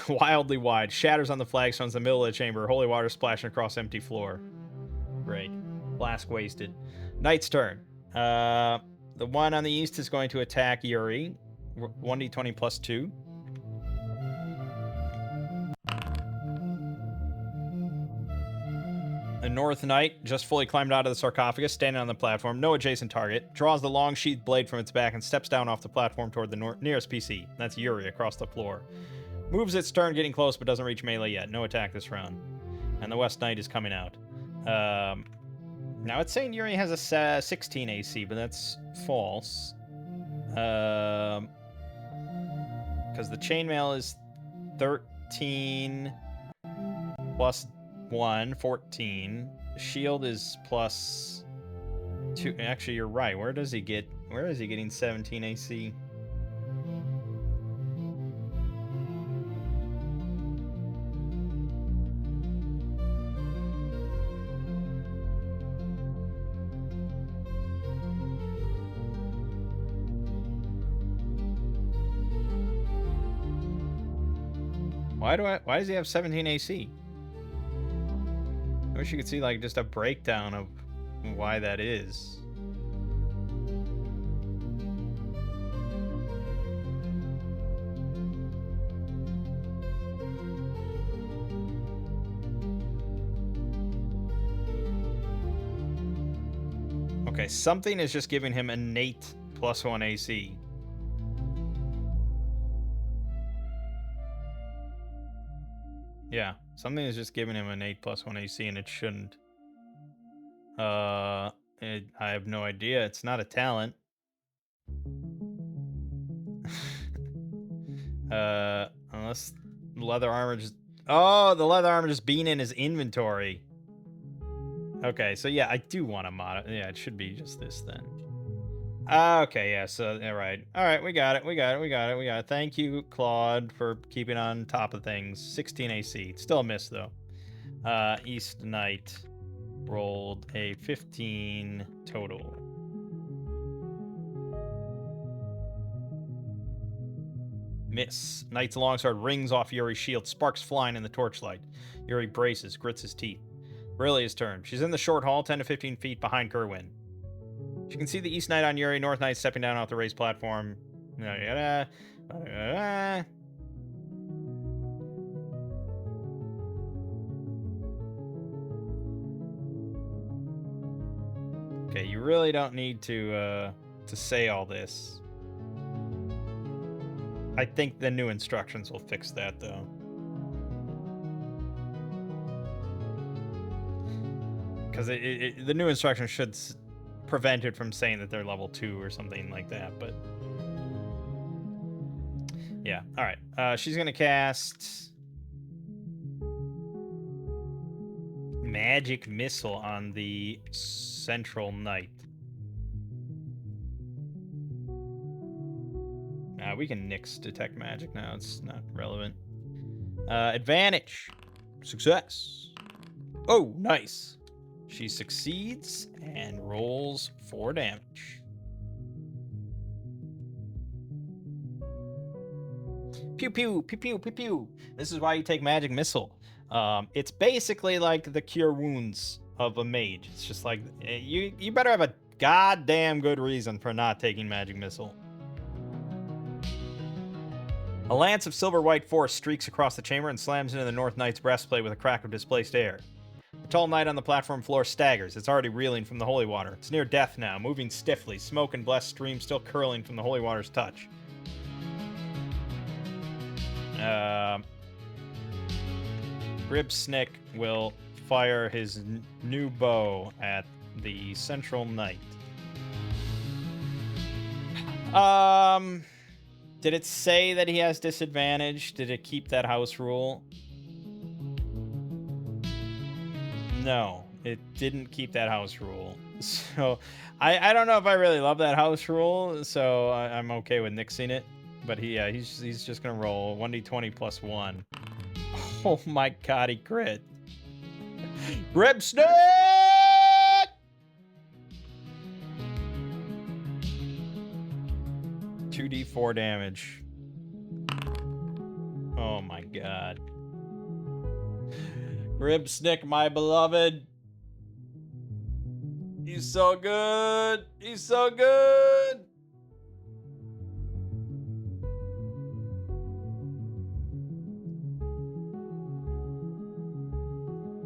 Wildly wide. Shatters on the flagstones in the middle of the chamber. Holy water splashing across empty floor. Great. Flask wasted. Knight's turn. The one on the east is going to attack Yuri. 1d20 plus 2. The North Knight just fully climbed out of the sarcophagus, standing on the platform, no adjacent target, draws the long sheathed blade from its back and steps down off the platform toward the nearest PC. That's Yuri across the floor. Moves its turn, getting close, but doesn't reach melee yet. No attack this round. And the West Knight is coming out. Now it's saying Yuri has a 16 AC, but that's false. Because the chainmail is 13 plus 1, 14. Shield is plus 2. Actually, you're right. Where is he getting 17 AC? Why does he have 17 AC? I wish you could see like just a breakdown of why that is. Okay, something is just giving him innate +1 AC. Yeah, something is just giving him innate +1 AC, and it shouldn't. I have no idea. It's not a talent. Unless leather armor just. Oh, the leather armor just being in his inventory. Okay, so yeah, I do want to mod it. Yeah, it should be just this then. Okay, yeah, so, all right, we got it, we got it. Thank you, Claude, for keeping on top of things. 16 AC, still a miss, though. East Knight rolled a 15 total. Miss. Knight's longsword rings off Yuri's shield, sparks flying in the torchlight. Yuri braces, grits his teeth. Aurelia's turn. She's in the short hall, 10 to 15 feet behind Kerwin. She can see the East Knight on Yuri, North Knight stepping down off the raised platform. Okay, you really don't need to say all this. I think the new instructions will fix that, though. Because the new instructions should prevent it from saying that they're level 2 or something like that, but... yeah, alright. She's gonna cast... Magic Missile on the Central Knight. We can nix Detect Magic now. It's not relevant. Advantage. Success. Oh, nice. She succeeds and rolls 4 damage. Pew, pew, pew, pew, pew, pew. This is why you take Magic Missile. It's basically like the Cure Wounds of a mage. It's just like, you better have a goddamn good reason for not taking Magic Missile. A lance of silver-white force streaks across the chamber and slams into the North Knight's breastplate with a crack of displaced air. The tall knight on the platform floor staggers. It's already reeling from the holy water. It's near death now, moving stiffly, smoke and blessed stream still curling from the holy water's touch. Gribsnick will fire his new bow at the Central Knight. Did it say that he has disadvantage? Did it keep that house rule? No, it didn't keep that house rule. So I don't know if I really love that house rule, so I'm okay with nixing it. But he's just gonna roll 1d20 plus 1. Oh my god, he crit. Gribsnick! 2d4 damage. Oh my god. Gribsnick, my beloved. He's so good. He's so good.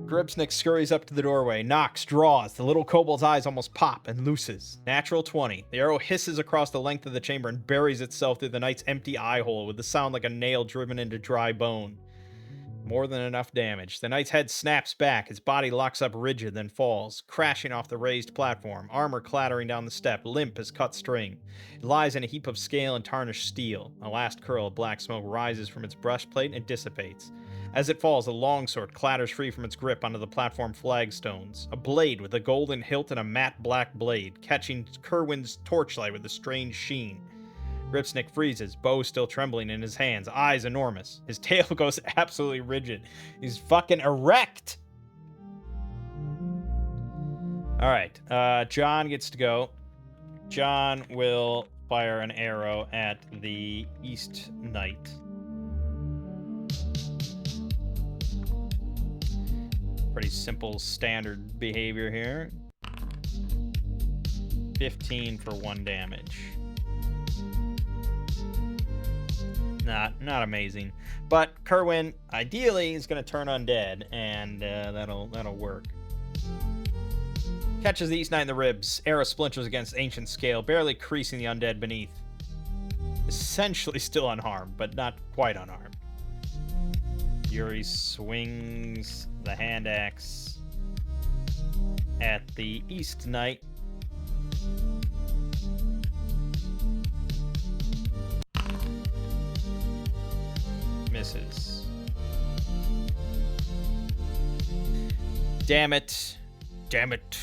Gribsnick scurries up to the doorway, knocks, draws. The little kobold's eyes almost pop and looses. Natural 20. The arrow hisses across the length of the chamber and buries itself through the knight's empty eye hole with the sound like a nail driven into dry bone. More than enough damage. The knight's head snaps back, his body locks up rigid, then falls, crashing off the raised platform, armor clattering down the step, limp as cut string. It lies in a heap of scale and tarnished steel. A last curl of black smoke rises from its breastplate and dissipates. As it falls, a longsword clatters free from its grip onto the platform flagstones. A blade with a golden hilt and a matte black blade, catching Kerwin's torchlight with a strange sheen. Gribsnick freezes, bow still trembling in his hands, eyes enormous. His tail goes absolutely rigid. He's fucking erect! Alright, John gets to go. John will fire an arrow at the East Knight. Pretty simple standard behavior here. 15 for 1 damage. Not amazing. But Kerwin, ideally, is going to turn undead, and that'll work. Catches the East Knight in the ribs. Arrow splinters against ancient scale, barely creasing the undead beneath. Essentially still unharmed, but not quite unharmed. Yuri swings the hand axe at the East Knight. Misses. Damn it. Damn it.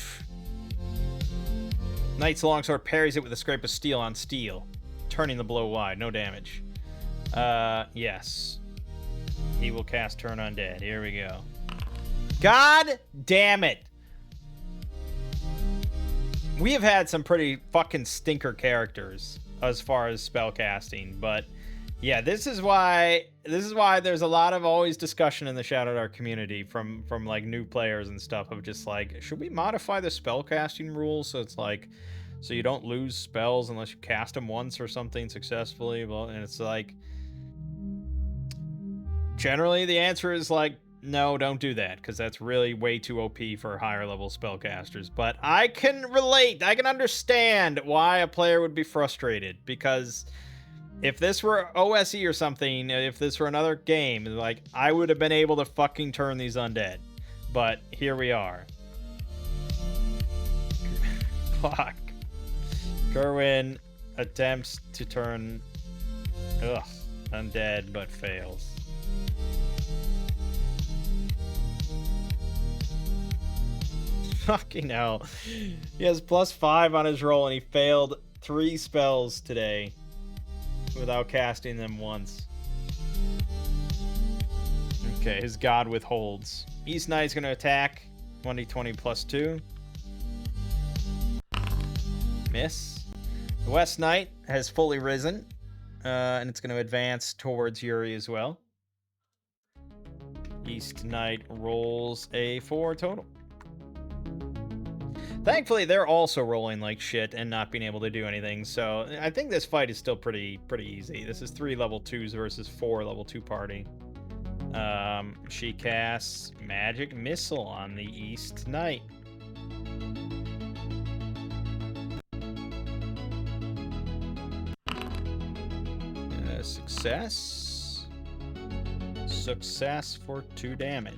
Knight's longsword parries it with a scrape of steel on steel, turning the blow wide. No damage. Yes. He will cast Turn Undead. Here we go. God damn it. We have had some pretty fucking stinker characters as far as spellcasting, but yeah, this is why there's a lot of always discussion in the Shadowdark community from like new players and stuff of just like, should we modify the spellcasting rules so it's like, so you don't lose spells unless you cast them once or something successfully? Well, and it's like, generally the answer is like, no, don't do that, because that's really way too OP for higher level spellcasters. But I can relate, I can understand why a player would be frustrated, because if this were OSE or something, if this were another game, like, I would have been able to fucking turn these undead. But here we are. Fuck. Kerwin attempts to turn undead, but fails. Fucking hell. He has +5 on his roll, and he failed 3 spells today without casting them once. Okay, his god withholds. East Knight's going to attack. 1d20 +2. Miss. The West Knight has fully risen, and it's going to advance towards Yuri as well. East Knight rolls a 4 total. Thankfully, they're also rolling like shit and not being able to do anything, so I think this fight is still pretty easy. This is 3 level 2s versus 4 level 2 party. She casts Magic Missile on the East Knight. Success. Success for 2 damage.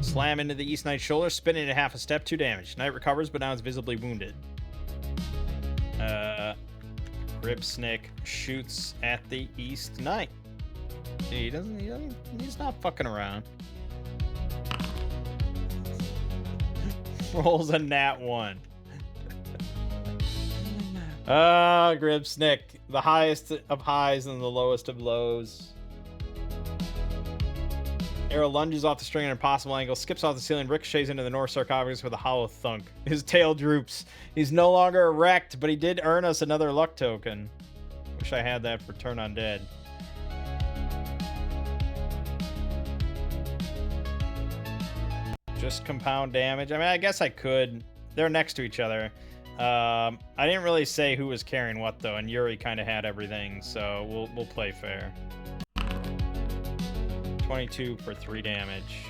Slam into the East Knight's shoulder, spinning it half a step, 2 damage. Knight recovers, but now is visibly wounded. Ripsnick shoots at the East Knight. He's not fucking around. Rolls a nat 1. Gripsnick, the highest of highs and the lowest of lows. Arrow lunges off the string at an impossible angle, skips off the ceiling, ricochets into the north sarcophagus with a hollow thunk. His tail droops. He's no longer erect, but he did earn us another luck token. Wish I had that for Turn Undead. Just compound damage. I mean, I guess I could. They're next to each other. I didn't really say who was carrying what, though, and Yuri kind of had everything, so we'll play fair. 22 for 3 damage.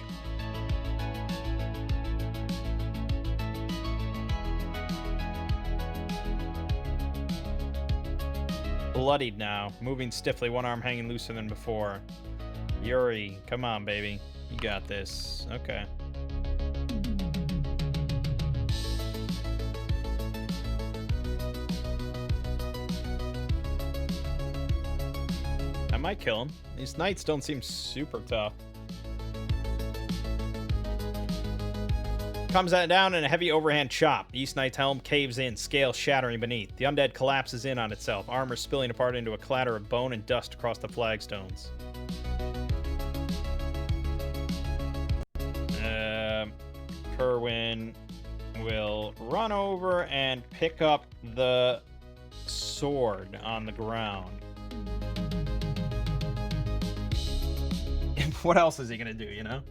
Bloodied now, moving stiffly, one arm hanging looser than before. Yuri, come on, baby. You got this. Okay. I might kill him. These knights don't seem super tough. Comes down in a heavy overhand chop. East Knight's helm caves in, scale shattering beneath. The undead collapses in on itself, armor spilling apart into a clatter of bone and dust across the flagstones. Kerwin will run over and pick up the sword on the ground. What else is he gonna do, you know?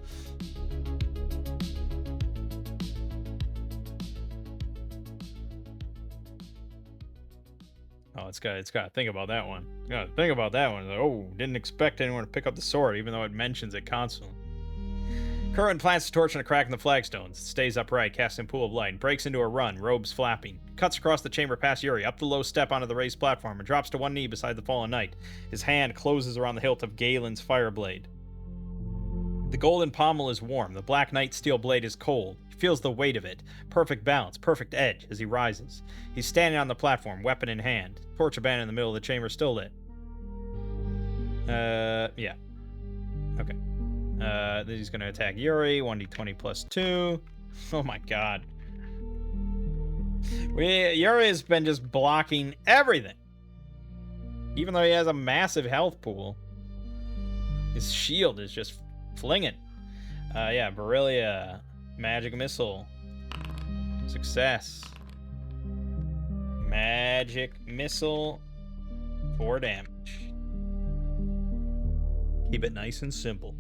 Oh, it's got to think about that one. Got to think about that one. Like, oh, didn't expect anyone to pick up the sword, even though it mentions it constantly. Kerwin plants the torch in a crack in the flagstones. It stays upright, casting a pool of light, and breaks into a run, robes flapping. Cuts across the chamber past Yuri, up the low step onto the raised platform, and drops to one knee beside the fallen knight. His hand closes around the hilt of Galen's fireblade. The golden pommel is warm. The black knight steel blade is cold. He feels the weight of it. Perfect balance, perfect edge as he rises. He's standing on the platform, weapon in hand. Torch abandoned in the middle of the chamber, still lit. Yeah. Okay. Then he's going to attack Yuri. 1d20 plus 2. Oh my god. Yuri has been just blocking everything. Even though he has a massive health pool. His shield is just flinging. Yeah, Borrelia. Magic missile. Success. Magic missile. 4 damage. Keep it nice and simple.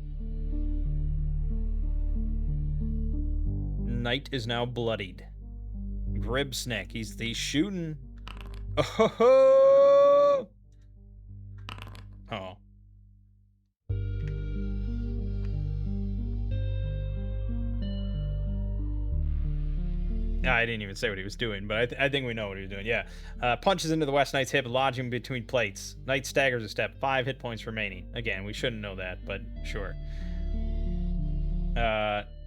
Knight is now bloodied. Gribsnick, he's shooting. Oh. Oh. I didn't even say what he was doing, but I think we know what he was doing. Yeah. Punches into the West Knight's hip, lodging between plates. Knight staggers a step. 5 hit points remaining. Again, we shouldn't know that, but sure.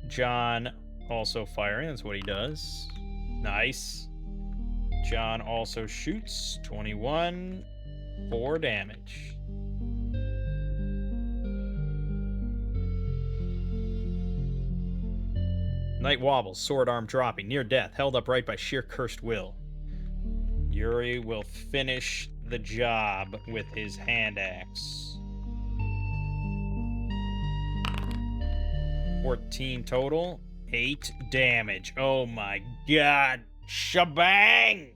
John also firing. That's what he does. Nice. John also shoots. 21. 4 damage. Knight wobbles, sword arm dropping, near death, held upright by sheer cursed will. Yuri will finish the job with his hand axe. 14 total, 8 damage. Oh my god. Shabang!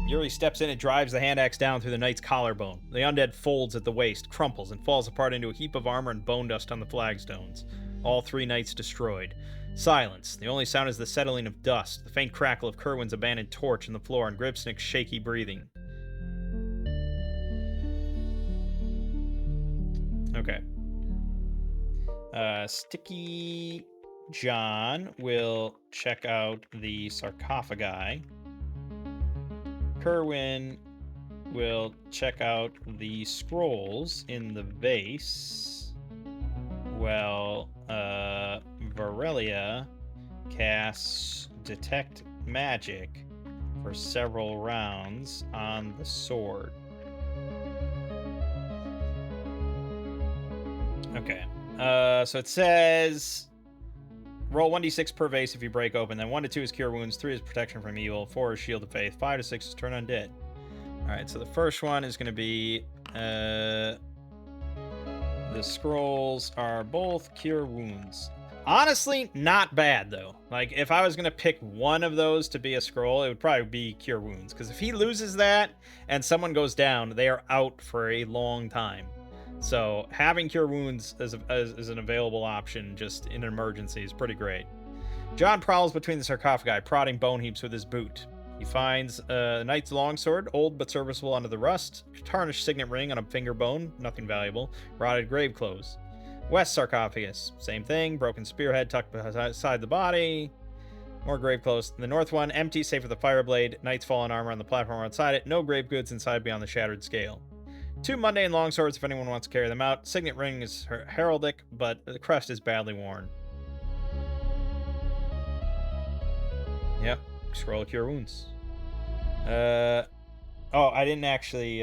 Yuri steps in and drives the hand axe down through the knight's collarbone. The undead folds at the waist, crumples, and falls apart into a heap of armor and bone dust on the flagstones. All 3 knights destroyed. Silence. The only sound is the settling of dust, the faint crackle of Kerwin's abandoned torch on the floor, and Gribsnick's shaky breathing. Okay. Sticky John will check out the sarcophagi. Kerwin will check out the scrolls in the vase. Well, Varelia casts Detect Magic for several rounds on the sword. Okay. So it says roll 1d6 per vase if you break open, then 1 to 2 is cure wounds, 3 is protection from evil, 4 is shield of faith, 5 to 6 is turn undead. Alright, so the first one is going to be the scrolls are both cure wounds. Honestly, not bad though. Like, if I was going to pick one of those to be a scroll, it would probably be cure wounds, because if he loses that and someone goes down, they are out for a long time. So having cure wounds as an available option just in an emergency is pretty great. John prowls between the sarcophagi, prodding bone heaps with his boot. He finds a knight's longsword, old but serviceable under the rust, tarnished signet ring on a finger bone, nothing valuable, rotted grave clothes. West sarcophagus, same thing, broken spearhead tucked beside the body, more grave clothes. The north one, empty, save for the fireblade, knight's fallen armor on the platform outside it, no grave goods inside beyond the shattered scale. 2 mundane longswords if anyone wants to carry them out. Signet ring is heraldic, but the crest is badly worn. Yep, scroll of cure wounds. Oh, I didn't actually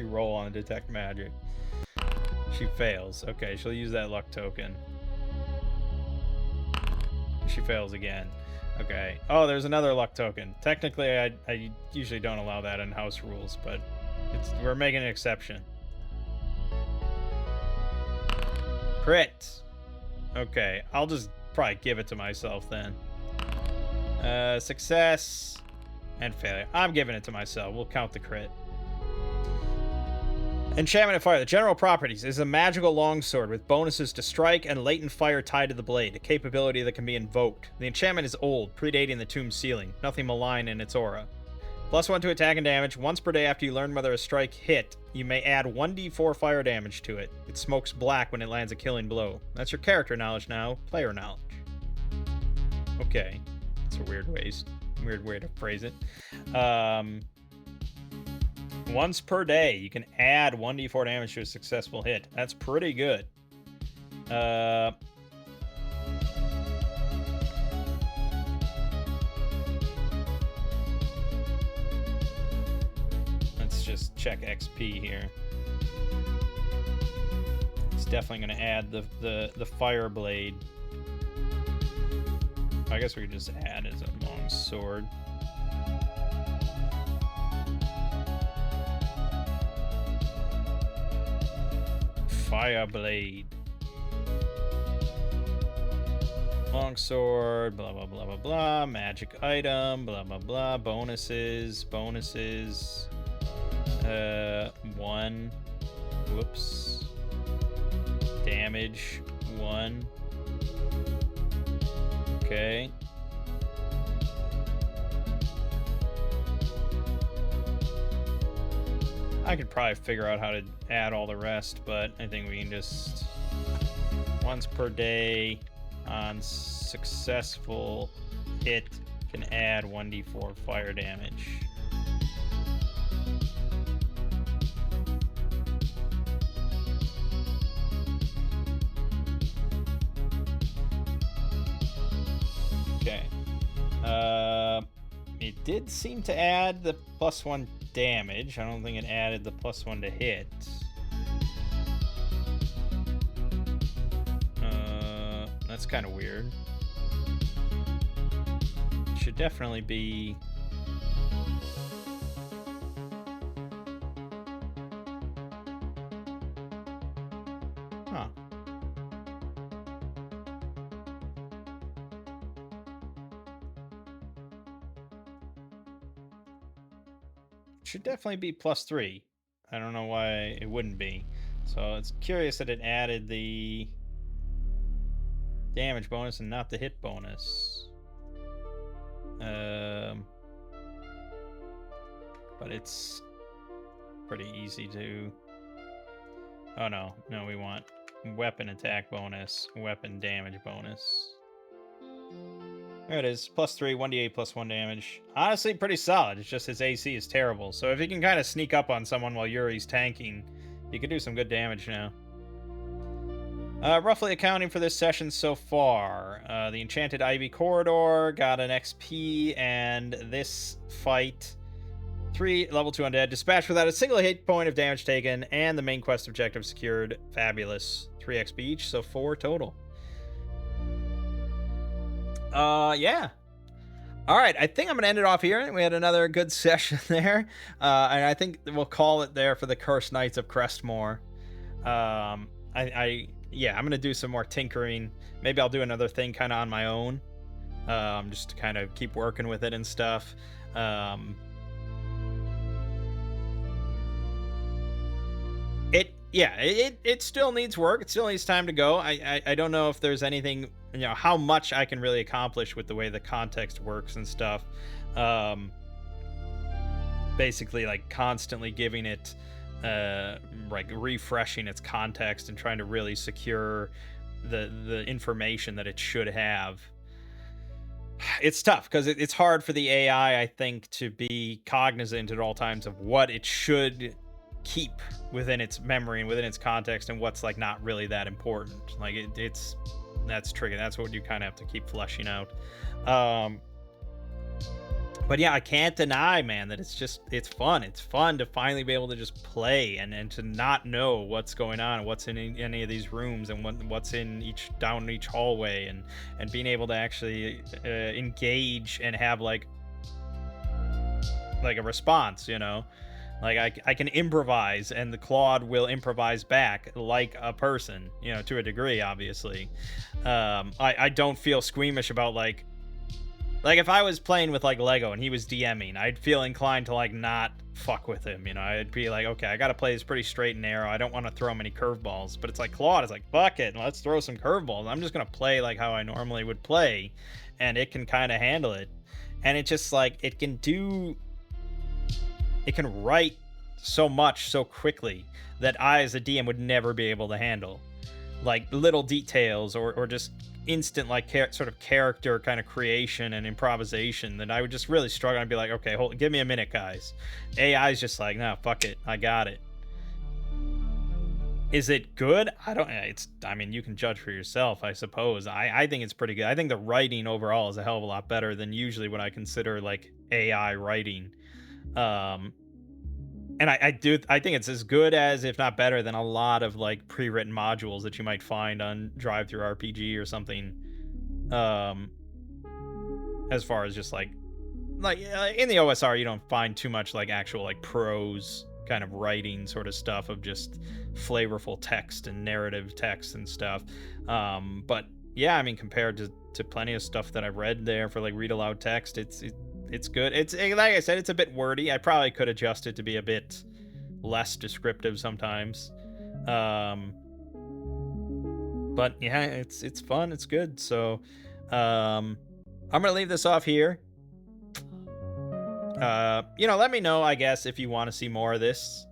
roll on detect magic. She fails. Okay, she'll use that luck token. She fails again. Okay. Oh, there's another luck token. Technically, I usually don't allow that in house rules, but we're making an exception. Crit. Okay, I'll just probably give it to myself then. Success and failure. I'm giving it to myself. We'll count the crit. Enchantment of Fire. The general properties is a magical longsword with bonuses to strike and latent fire tied to the blade, a capability that can be invoked. The enchantment is old, predating the tomb ceiling. Nothing malign in its aura. +1 to attack and damage. Once per day after you learn whether a strike hit, you may add 1d4 fire damage to it. It smokes black when it lands a killing blow. That's your character knowledge now. Player knowledge. Okay. It's a weird way to phrase it. Once per day, you can add 1d4 damage to a successful hit. That's pretty good. Let's just check XP here. It's definitely going to add the fire blade. I guess we could just add as a long sword. Fire blade. Longsword, blah blah blah blah blah. Magic item, blah blah blah. Bonuses. 1. Whoops. Damage 1. Okay. I could probably figure out how to add all the rest, but I think we can just once per day on successful hit can add 1d4 fire damage. Okay. It did seem to add the +1 damage. I don't think it added the +1 to hit. That's kind of weird. Should definitely be... Huh. Should definitely be +3. I don't know why it wouldn't be. So it's curious that it added the damage bonus and not the hit bonus. But it's pretty easy to... Oh no, we want weapon attack bonus, weapon damage bonus. There it is, +3, 1d8 +1 damage. Honestly, pretty solid. It's just his AC is terrible. So if he can kind of sneak up on someone while Yuri's tanking, he could do some good damage now. Roughly accounting for this session so far, the Enchanted Ivy Corridor got an XP, and this fight, 3 level 2 undead, dispatched without a single hit point of damage taken, and the main quest objective secured. Fabulous. 3 XP each, so 4 total. Yeah. All right, I think I'm gonna end it off here. We had another good session there, and I think we'll call it there for the Cursed Knights of Crestmoor. Yeah, I'm gonna do some more tinkering. Maybe I'll do another thing kind of on my own, just to kind of keep working with it and stuff. It still needs work. It still needs time to go. I don't know if there's anything, how much I can really accomplish with the way the context works and stuff. Basically, like, constantly giving it, like, refreshing its context and trying to really secure the information that it should have. It's tough because it's hard for the AI, I think, to be cognizant at all times of what it should keep within its memory and within its context, and what's like not really that important. Like that's tricky. That's what you kind of have to keep fleshing out. But yeah, I can't deny, man, that it's fun. It's fun to finally be able to just play and to not know what's going on, what's in any of these rooms, and what's in down each hallway, and being able to actually engage and have like a response, Like I can improvise, and the Claude will improvise back like a person, to a degree, obviously. I don't feel squeamish about like Like, if I was playing with, like, Lego and he was DMing, I'd feel inclined to, like, not fuck with him, you know? I'd be like, okay, I gotta play this pretty straight and narrow. I don't want to throw him any curveballs. But it's like Claude is like, fuck it, let's throw some curveballs. I'm just gonna play like how I normally would play, and it can kind of handle it. And it just, like, it can write so much so quickly that I, as a DM, would never be able to handle. Like, little details or just instant, like, sort of character kind of creation and improvisation that I would just really struggle. I'd be like, okay, give me a minute, guys. AI's just like, no, fuck it, I got it. Is it good? I mean, you can judge for yourself, I suppose. I think it's pretty good. I think the writing overall is a hell of a lot better than usually what I consider, like, AI writing. Um, and I think it's as good as, if not better than, a lot of, like, pre-written modules that you might find on Drive Through RPG or something. Um, as far as just like in the OSR, you don't find too much, like, actual, like, prose kind of writing sort of stuff of just flavorful text and narrative text and stuff. But yeah, I mean, compared to plenty of stuff that I've read there for, like, read aloud text, it's good. It's, like I said, it's a bit wordy. I probably could adjust it to be a bit less descriptive sometimes. But yeah, it's fun. It's good. So I'm gonna leave this off here. Let me know, I guess, if you want to see more of this,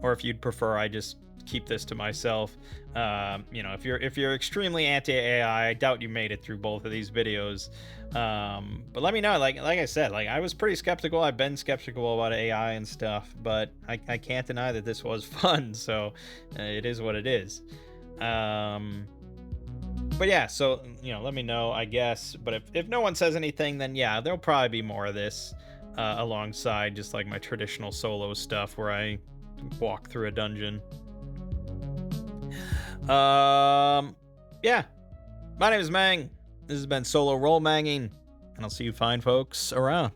or if you'd prefer I just keep this to myself. If you're extremely anti-AI, I doubt you made it through both of these videos. But let me know. Like I said, like, I was pretty skeptical. I've been skeptical about AI and stuff, but I can't deny that this was fun. So it is what it is. But yeah, so let me know, I guess. But if no one says anything, then yeah, there'll probably be more of this. Alongside just, like, my traditional solo stuff where I walk through a dungeon. Yeah. My name is Mang. This has been Solo Roll Manging, and I'll see you fine folks around.